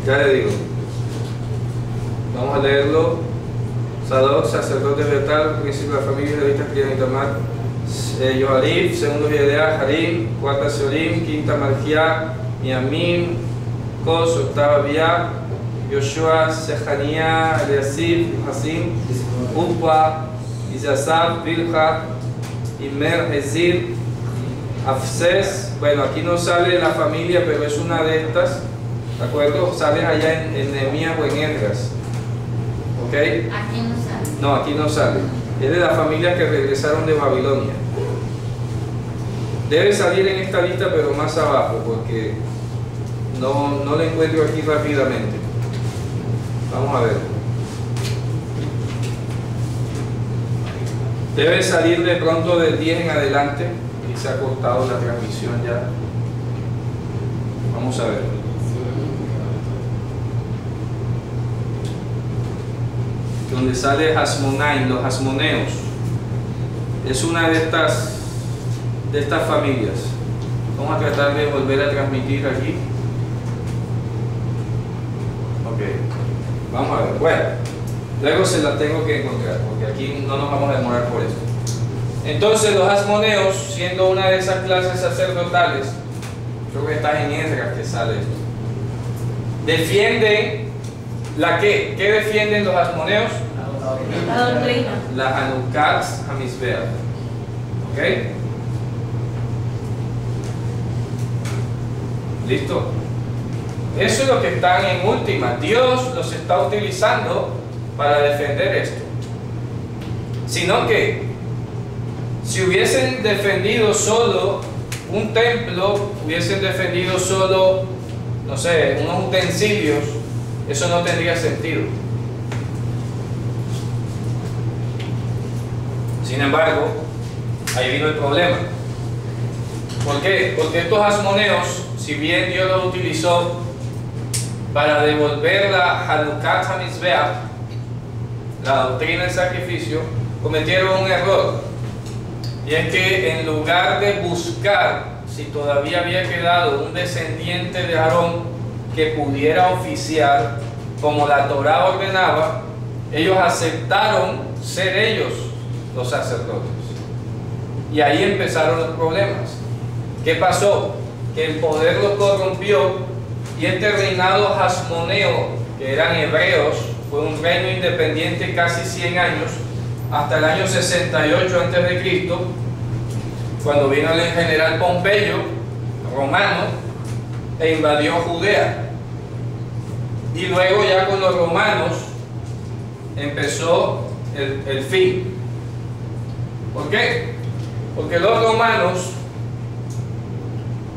Ya le digo. Vamos a leerlo. Sadoc, sacerdote Betal, príncipe de la familia de Levitas, Criada y Tamar. Yoharif, segundo Jedea, Harim, cuarta Seorim, quinta Malchia, Miamim, Kos, octava Bia, Yoshua, Sechania, Eliasib, Hasim, Upa, Isasab, Bilha, Imer, Hezir, Afses. Bueno, aquí no sale la familia, pero es una de estas. ¿De acuerdo? Sales allá en Nehemías o en Esdras. ¿Ok? Aquí no sale. No, aquí no sale. Es de las familias que regresaron de Babilonia. Debe salir en esta lista, pero más abajo, porque no la encuentro aquí rápidamente. Vamos a ver. Debe salir de pronto del 10 en adelante. Y se ha cortado la transmisión ya. Vamos a ver. Donde sale Hasmonaim, los Hasmoneos, es una de estas familias. Vamos a tratar de volver a transmitir aquí. Ok, vamos a ver. Bueno, luego se las tengo que encontrar, porque aquí no nos vamos a demorar por esto. Entonces los Hasmoneos, siendo una de esas clases sacerdotales, creo que está en Esdras que sale esto, defienden ¿la qué? ¿Qué defienden los Hasmoneos? La doctrina. La Hanukat Hamizbeach. ¿Ok? ¿Listo? Eso es lo que están en última. Dios los está utilizando para defender esto. Sino que si hubiesen defendido solo un templo, hubiesen defendido solo, no sé, unos utensilios, eso no tendría sentido. Sin embargo, ahí vino el problema. ¿Por qué? Porque estos asmoneos, si bien Dios los utilizó para devolver la Hanukat HaMizbeach, la doctrina del sacrificio, cometieron un error. Y es que en lugar de buscar si todavía había quedado un descendiente de Aarón que pudiera oficiar como la Torá ordenaba, ellos aceptaron ser ellos los sacerdotes. Y ahí empezaron los problemas. ¿Qué pasó? Que el poder los corrompió y este reinado hasmoneo, que eran hebreos, fue un reino independiente casi 100 años, hasta el año 68 a.C., cuando vino el general Pompeyo, romano, e invadió Judea. Y luego ya con los romanos empezó el fin. ¿Por qué? Porque los romanos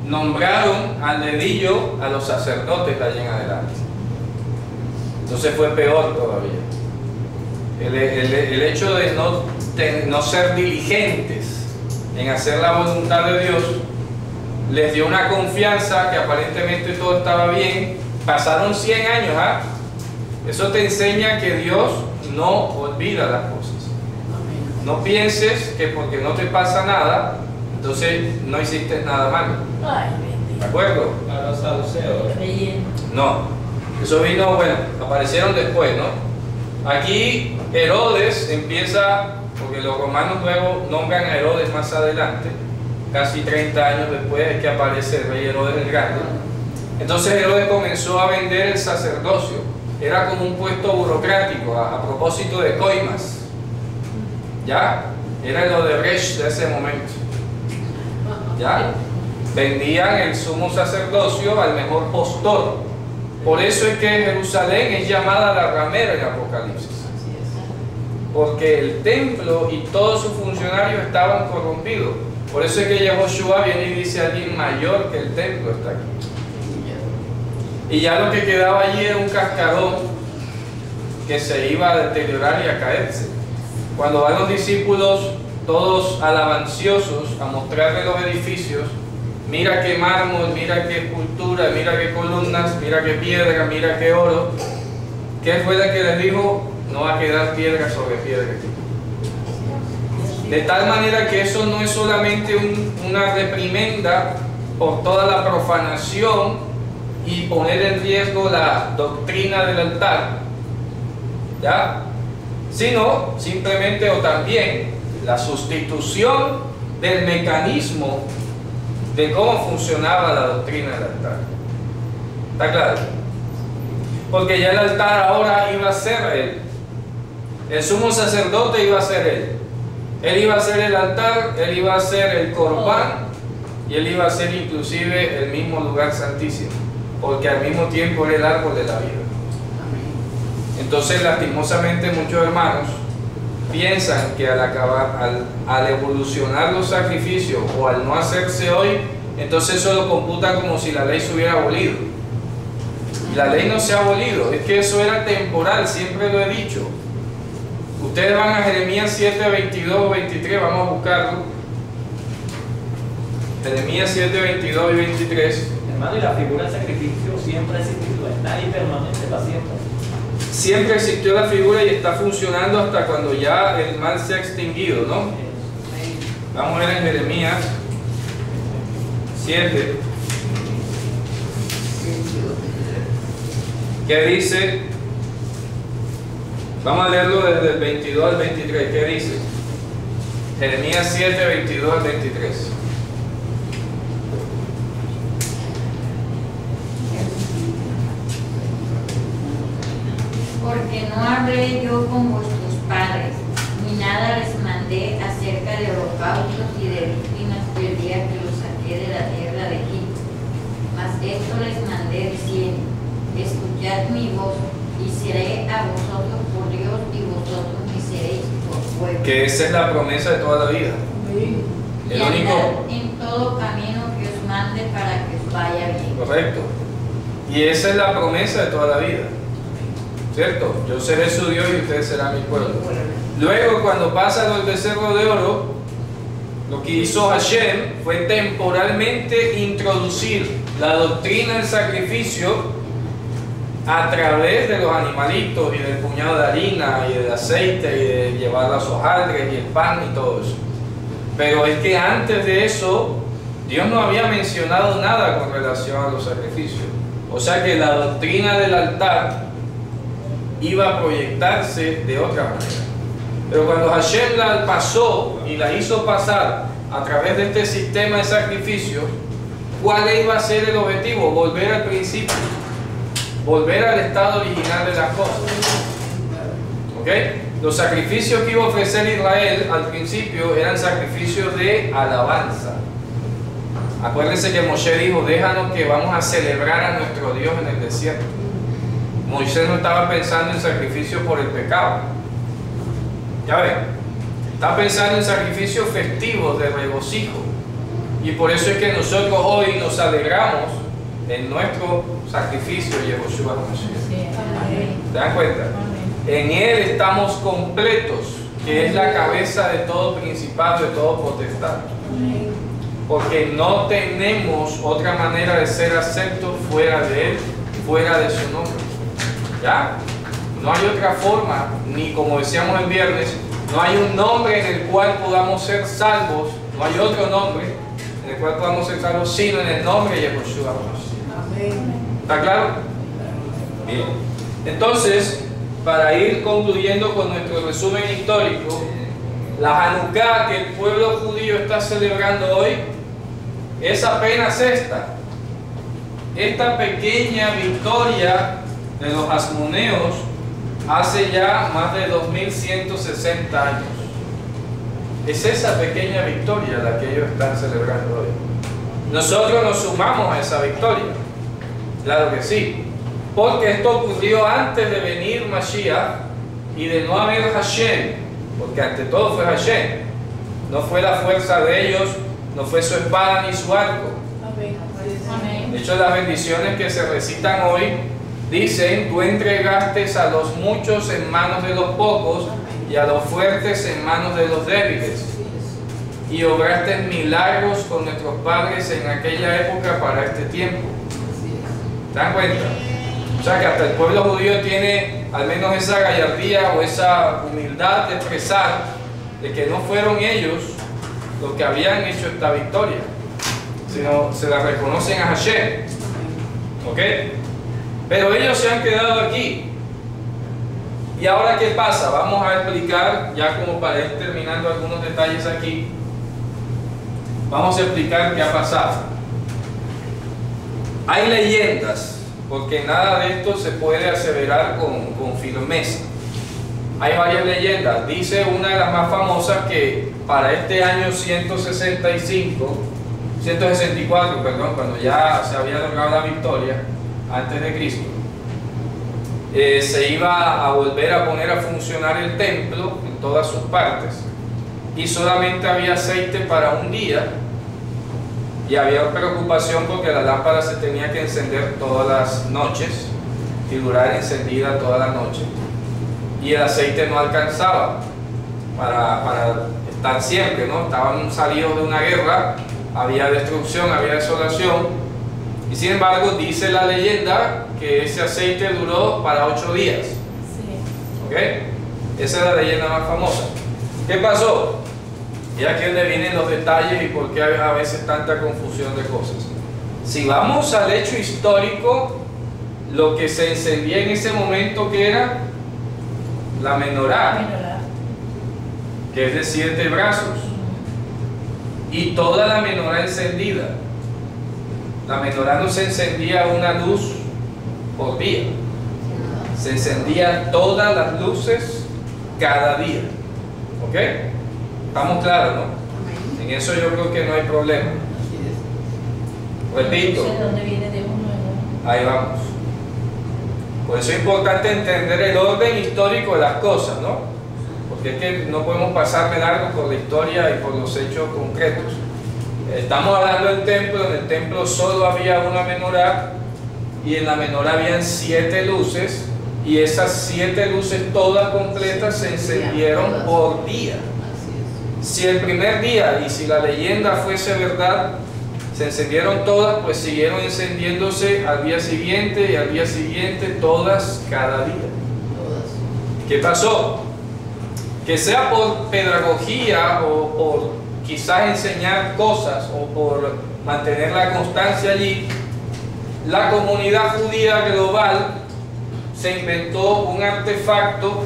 nombraron al dedillo a los sacerdotes de allí en adelante. Entonces fue peor todavía. El hecho de no ser diligentes en hacer la voluntad de Dios les dio una confianza que aparentemente todo estaba bien. Pasaron 100 años, ¿ah? Eso te enseña que Dios no olvida las cosas. No pienses que porque no te pasa nada, entonces no hiciste nada malo. Ay, ¿De acuerdo? A los saduceos. No. Eso vino, bueno, aparecieron después, ¿no? Aquí Herodes empieza, porque los romanos luego nombran a Herodes más adelante, casi 30 años después es que aparece el rey Herodes el Grande. Entonces Herodes comenzó a vender el sacerdocio. Era como un puesto burocrático, a propósito de coimas. ¿Ya? Era lo de Resh de ese momento. ¿Ya? Vendían el sumo sacerdocio al mejor postor. Por eso es que Jerusalén es llamada la ramera en Apocalipsis. Porque el templo y todos sus funcionarios estaban corrompidos. Por eso es que Yehoshua viene y dice: alguien mayor que el templo está aquí. Y ya lo que quedaba allí era un cascarón que se iba a deteriorar y a caerse. Cuando van los discípulos todos alabanciosos a mostrarle los edificios, mira qué mármol, mira qué escultura, mira qué columnas, mira qué piedra, mira qué oro, ¿qué fue la que les dijo? No va a quedar piedra sobre piedra aquí. De tal manera que eso no es solamente una reprimenda por toda la profanación y poner en riesgo la doctrina del altar, ¿ya? Sino simplemente o también la sustitución del mecanismo de cómo funcionaba la doctrina del altar. ¿Está claro? Porque ya el altar ahora iba a ser él. El sumo sacerdote iba a ser él. Él iba a ser el altar, él iba a ser el corbán y él iba a ser inclusive el mismo lugar santísimo, porque al mismo tiempo era el árbol de la vida. Entonces, lastimosamente, muchos hermanos piensan que al evolucionar los sacrificios o al no hacerse hoy, entonces eso lo computan como si la ley se hubiera abolido. Y la ley no se ha abolido, es que eso era temporal, siempre lo he dicho. Ustedes van a Jeremías 7, 22, 23, vamos a buscarlo. Jeremías 7, 22 y 23. Hermano, y la figura del sacrificio siempre ha existido, está ahí permanente para siempre. Siempre existió la figura y está funcionando hasta cuando ya el mal se ha extinguido, ¿no? Vamos a ver en Jeremías 7. ¿Qué dice? Vamos a leerlo desde el 22 al 23. ¿Qué dice? Jeremías 7, 22 al 23. Porque no hablé yo con vuestros padres, ni nada les mandé acerca de holocaustos y de víctimas del día que los saqué de la tierra de Egipto. Mas esto les mandé diciendo: escuchad mi voz, y seré a vosotros por Dios, y vosotros me seréis por pueblo. Que esa es la promesa de toda la vida. El y único... andad en todo camino que os mande para que os vaya bien. Correcto. Y esa es la promesa de toda la vida. ¿Cierto? Yo seré su Dios y ustedes serán mi pueblo. Luego, cuando pasa el becerro de oro, lo que hizo Hashem fue temporalmente introducir la doctrina del sacrificio a través de los animalitos y del puñado de harina y del aceite y de llevar las hojaldres y el pan y todo eso. Pero es que antes de eso, Dios no había mencionado nada con relación a los sacrificios. O sea que la doctrina del altar iba a proyectarse de otra manera. Pero cuando Hashem la pasó y la hizo pasar a través de este sistema de sacrificios, ¿cuál iba a ser el objetivo? Volver al principio, volver al estado original de las cosas. ¿Ok? Los sacrificios que iba a ofrecer Israel al principio eran sacrificios de alabanza. Acuérdense que Moshe dijo: déjanos que vamos a celebrar a nuestro Dios en el desierto. Moisés no estaba pensando en sacrificio por el pecado. Ya ven, está pensando en sacrificios festivos de regocijo. Y por eso es que nosotros hoy nos alegramos en nuestro sacrificio Yehoshua HaMashiach. ¿Se dan cuenta? En Él estamos completos, que es la cabeza de todo principado, de todo potestad. Porque no tenemos otra manera de ser aceptos fuera de Él, fuera de su nombre. ¿Ya? No hay otra forma, ni como decíamos el viernes, no hay un nombre en el cual podamos ser salvos, no hay otro nombre en el cual podamos ser salvos, sino en el nombre de Yehoshua HaMashiach. ¿Está claro? Bien. Entonces, para ir concluyendo con nuestro resumen histórico, la Hanukkah que el pueblo judío está celebrando hoy es apenas esta pequeña victoria de los hasmoneos hace ya más de 2160 años. Es esa pequeña victoria la que ellos están celebrando hoy. Nosotros nos sumamos a esa victoria, claro que sí, porque esto ocurrió antes de venir Mashiach y de no haber Hashem, porque ante todo fue Hashem, no fue la fuerza de ellos, no fue su espada ni su arco. Amén. De hecho, las bendiciones que se recitan hoy dicen: tú entregaste a los muchos en manos de los pocos y a los fuertes en manos de los débiles, y obraste milagros con nuestros padres en aquella época para este tiempo. ¿Se dan cuenta? O sea que hasta el pueblo judío tiene al menos esa gallardía o esa humildad de expresar de que no fueron ellos los que habían hecho esta victoria, sino se la reconocen a Hashem. ¿Ok? Pero ellos se han quedado aquí. ¿Y ahora qué pasa? Vamos a explicar, ya como para ir terminando algunos detalles aquí, vamos a explicar qué ha pasado. Hay leyendas, porque nada de esto se puede aseverar con firmeza. Hay varias leyendas. Dice una de las más famosas que para este año 164, perdón, cuando ya se había logrado la victoria, antes de Cristo, se iba a volver a poner a funcionar el templo en todas sus partes, y solamente había aceite para un día, y había preocupación porque la lámpara se tenía que encender todas las noches y durar encendida toda la noche, y el aceite no alcanzaba para estar siempre, ¿no? Estaban salidos de una guerra, había destrucción, había desolación, y sin embargo dice la leyenda que ese aceite duró para 8 días. ¿Ok? Esa es la leyenda más famosa. ¿Qué pasó? Y aquí es donde vienen los detalles y por qué hay a veces tanta confusión de cosas. Si vamos al hecho histórico, lo que se encendía en ese momento, que era la menorá, que es de 7 brazos, y toda la menorá encendida. La menorá no se encendía una luz por día, se encendían todas las luces cada día. ¿Ok? ¿Estamos claros, no? En eso yo creo que no hay problema. Repito, ahí vamos. Por eso es importante entender el orden histórico de las cosas, ¿no? Porque es que no podemos pasar de largo por la historia y por los hechos concretos. Estamos hablando del templo. En el templo solo había una menorá, y en la menorá habían 7 luces, y esas 7 luces todas completas se encendieron por día. Si el primer día, y si la leyenda fuese verdad, se encendieron todas, pues siguieron encendiéndose al día siguiente y al día siguiente, todas cada día. ¿Qué pasó? Que sea por pedagogía o por quizás enseñar cosas o por mantener la constancia allí, la comunidad judía global se inventó un artefacto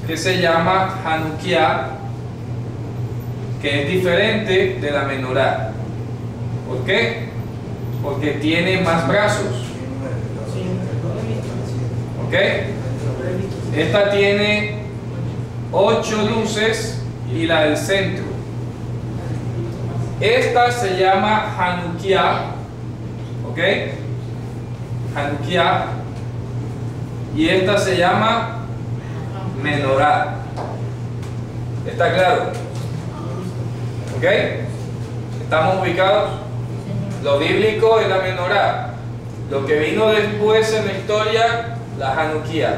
que se llama Hanukkah, que es diferente de la menorá. ¿Por qué? Porque tiene más brazos. ¿Ok? Esta tiene 8 luces y la del centro. Esta se llama Hanukkah. ¿Ok? Hanukkah. Y esta se llama menorá. ¿Está claro? ¿Ok? ¿Estamos ubicados? Lo bíblico es la menorá. Lo que vino después en la historia, la Hanukkah.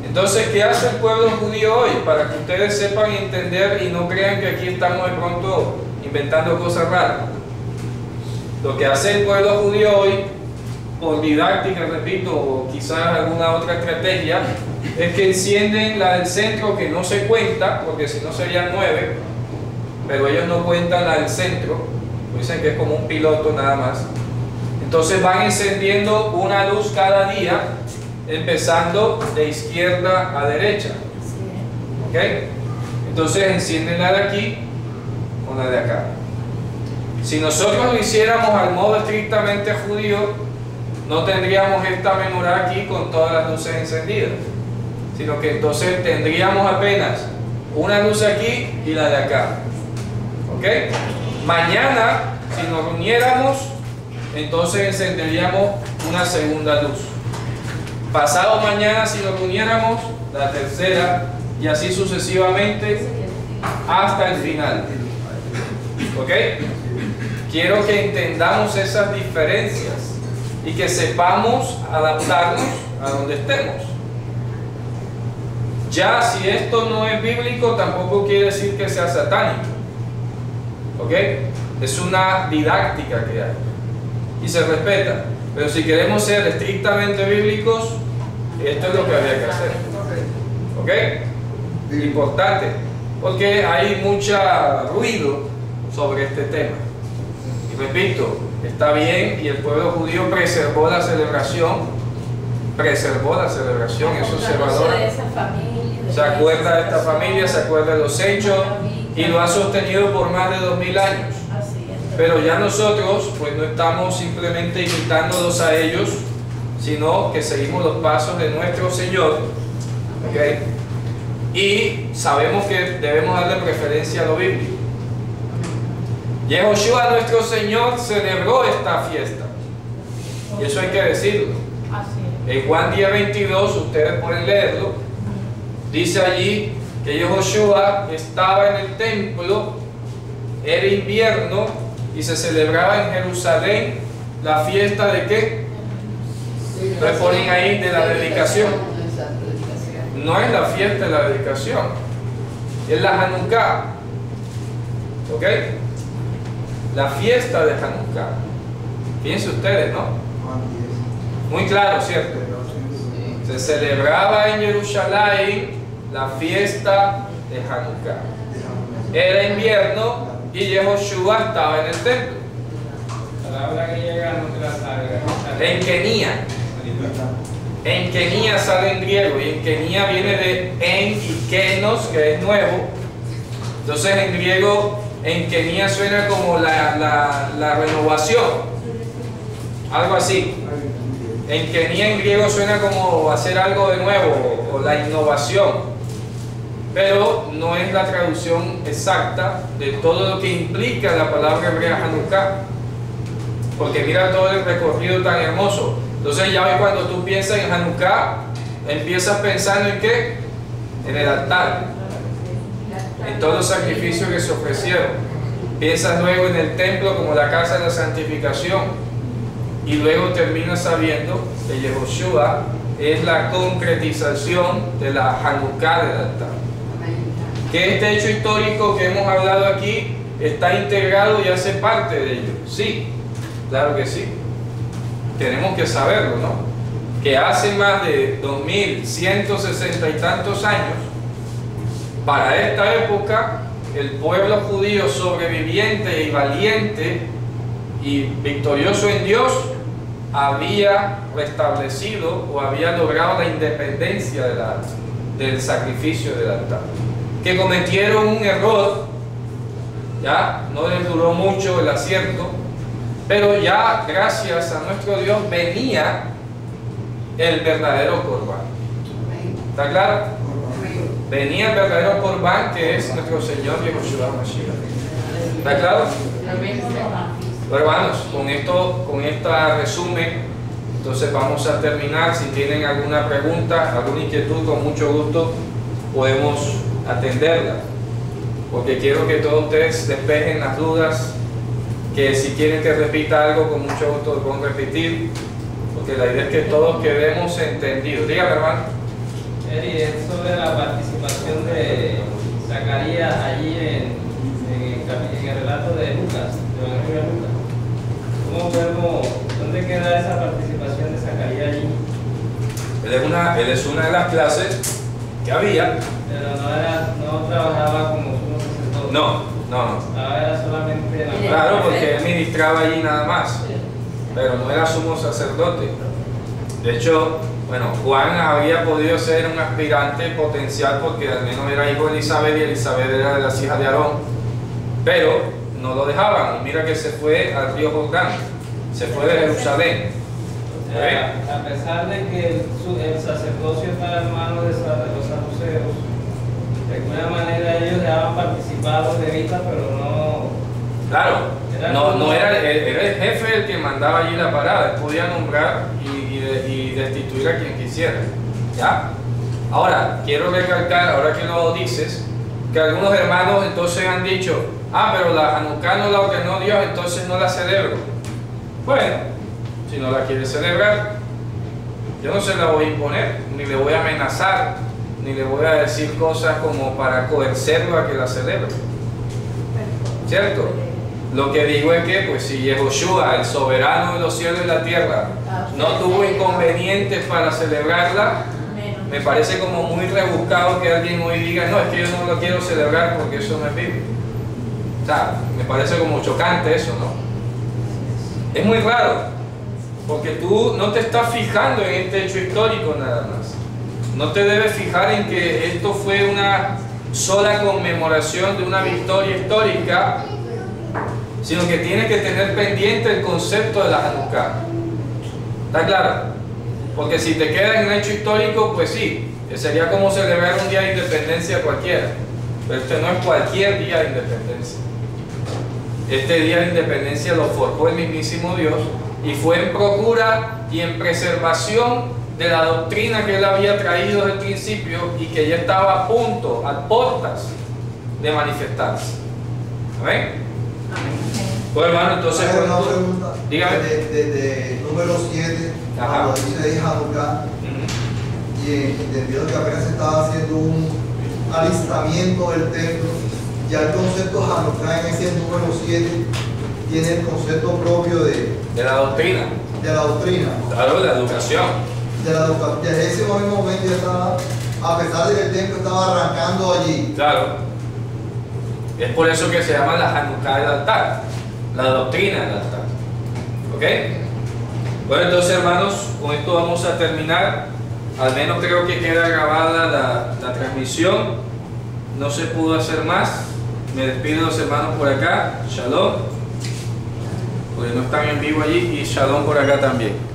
Entonces, ¿qué hace el pueblo judío hoy? Para que ustedes sepan y entender y no crean que aquí estamos de pronto inventando cosas raras. Lo que hace el pueblo judío hoy, por didáctica, repito, o quizás alguna otra estrategia, es que encienden la del centro, que no se cuenta, porque si no serían 9, pero ellos no cuentan la del centro, dicen que es como un piloto nada más. Entonces van encendiendo una luz cada día, empezando de izquierda a derecha. ¿Ok? Entonces encienden la de aquí con la de acá. Si nosotros lo hiciéramos al modo estrictamente judío, no tendríamos esta menorá aquí con todas las luces encendidas, sino que entonces tendríamos apenas una luz aquí y la de acá. ¿Ok? Mañana, si nos reuniéramos, entonces encenderíamos una segunda luz. Pasado mañana, si nos reuniéramos, la tercera, y así sucesivamente hasta el final. ¿Ok? Quiero que entendamos esas diferencias y que sepamos adaptarnos a donde estemos. Ya si esto no es bíblico, tampoco quiere decir que sea satánico. ¿Ok? Es una didáctica que hay y se respeta. Pero si queremos ser estrictamente bíblicos, esto es lo que había que hacer. ¿Ok? Importante, porque hay mucho ruido sobre este tema. Y repito, está bien y el pueblo judío preservó la celebración, eso se valora. Se acuerda de esta familia, se acuerda de los hechos y lo ha sostenido por más de 2000 años. Pero ya nosotros pues no estamos simplemente imitándolos a ellos, sino que seguimos los pasos de nuestro Señor, ¿okay? Y sabemos que debemos darle preferencia a lo bíblico. Yehoshua nuestro Señor celebró esta fiesta, y eso hay que decirlo. En Juan 10:22, ustedes pueden leerlo, dice allí que Yehoshua estaba en el templo, era invierno y se celebraba en Jerusalén la fiesta de ¿qué? Entonces ponen ahí de la dedicación. No es la fiesta de la dedicación, es la Hanukkah. ¿Ok? La fiesta de Hanukkah. Fíjense ustedes, ¿no? Muy claro, ¿cierto? Se celebraba en Jerusalén la fiesta de Hanukkah. Era invierno y Yehoshua estaba en el templo. La palabra que llega no te la sabe. En Kenia. En Kenia sale en griego y en Kenia viene de en y kenos, que es nuevo. Entonces en griego, en Kenia suena como la renovación, algo así. En Kenia en griego suena como hacer algo de nuevo o la innovación, pero no es la traducción exacta de todo lo que implica la palabra hebrea Hanukkah, porque mira todo el recorrido tan hermoso. Entonces ya ves, cuando tú piensas en Hanukkah, empiezas pensando en ¿qué? En el altar, en todos los sacrificios que se ofrecieron. Piensas luego en el templo como la casa de la santificación. Y luego terminas sabiendo que Yehoshua es la concretización de la Hanukkah del altar. Que este hecho histórico que hemos hablado aquí está integrado y hace parte de ello. Sí, claro que sí. Tenemos que saberlo, ¿no? Que hace más de 2160 y tantos años, para esta época, el pueblo judío sobreviviente y valiente y victorioso en Dios había restablecido o había logrado la independencia del sacrificio del altar. Que cometieron un error, ya no les duró mucho el acierto, pero ya gracias a nuestro Dios venía el verdadero Corbán. ¿Está claro? Venía el verdadero Corbán, que es nuestro Señor Yehoshua Mashiach. ¿Está claro? Bueno, hermanos, con esta resumen, entonces vamos a terminar. Si tienen alguna pregunta, alguna inquietud, con mucho gusto podemos atenderla, porque quiero que todos ustedes despejen las dudas, que si quieren que repita algo, con mucho gusto lo puedo repetir, porque la idea es que todos quedemos entendidos. Dígame, hermano. Eri, es sobre la participación de Zacarías allí en el relato de Lucas, de Evangelio de Lucas. ¿Dónde queda esa participación de Zacarías allí? Él es una de las clases que había. Pero no trabajaba como sumo sacerdote. No. Era solamente la... Claro, porque él ministraba allí nada más, pero no era sumo sacerdote. De hecho, bueno, Juan había podido ser un aspirante potencial porque al menos era hijo de Elizabeth y Elizabeth era de las hijas de Aarón, pero no lo dejaban. Y mira que se fue al río Jordán, se fue de Jerusalén. A pesar de que el sacerdocio estaba en manos de los saduceos, de alguna manera ellos dejaban participar a los levitas, pero no... Claro, no era el jefe el que mandaba allí la parada. Él podía nombrar y destituir a quien quisiera. ¿Ya? Ahora, quiero recalcar, ahora que lo dices, que algunos hermanos entonces han dicho: Ah, pero la Hanukkah no la ordenó Dios, entonces no la celebro. Bueno, si no la quiere celebrar, yo no se la voy a imponer, ni le voy a amenazar, ni le voy a decir cosas como para coercerlo a que la celebre. ¿Cierto? Lo que digo es que, pues, si Yehoshua, el soberano de los cielos y la tierra, no tuvo inconvenientes para celebrarla, me parece como muy rebuscado que alguien hoy diga, no, es que yo no lo quiero celebrar porque eso no es bíblico. O sea, me parece como chocante eso, ¿no? Es muy raro, porque tú no te estás fijando en este hecho histórico nada más. No te debes fijar en que esto fue una sola conmemoración de una victoria histórica, sino que tienes que tener pendiente el concepto de la Hanukkah. ¿Está claro? Porque si te quedas en un hecho histórico, pues sí, sería como celebrar un día de independencia cualquiera. Pero este no es cualquier día de independencia. Este día de independencia lo forjó el mismísimo Dios y fue en procura y en preservación de la doctrina que él había traído desde el principio y que ya estaba a punto, a portas de manifestarse. ¿Amén? Pues hermano, entonces... Hay una pregunta. Dígame. De número 7, cuando dice de Hanukkah, y entendido que apenas se estaba haciendo un alistamiento del templo, ya el concepto Hanukkah en ese número 7 tiene el concepto propio de la doctrina. De la doctrina. Claro, de la educación. Desde ese mismo momento ya estaba, a pesar de que el templo estaba arrancando allí. Claro. Es por eso que se llama la Hanukkah del altar, la doctrina del altar. ¿Ok? Bueno, entonces hermanos, con esto vamos a terminar. Al menos creo que queda grabada la transmisión. No se pudo hacer más. Me despido de los hermanos por acá. Shalom. Porque no están en vivo allí. Y shalom por acá también.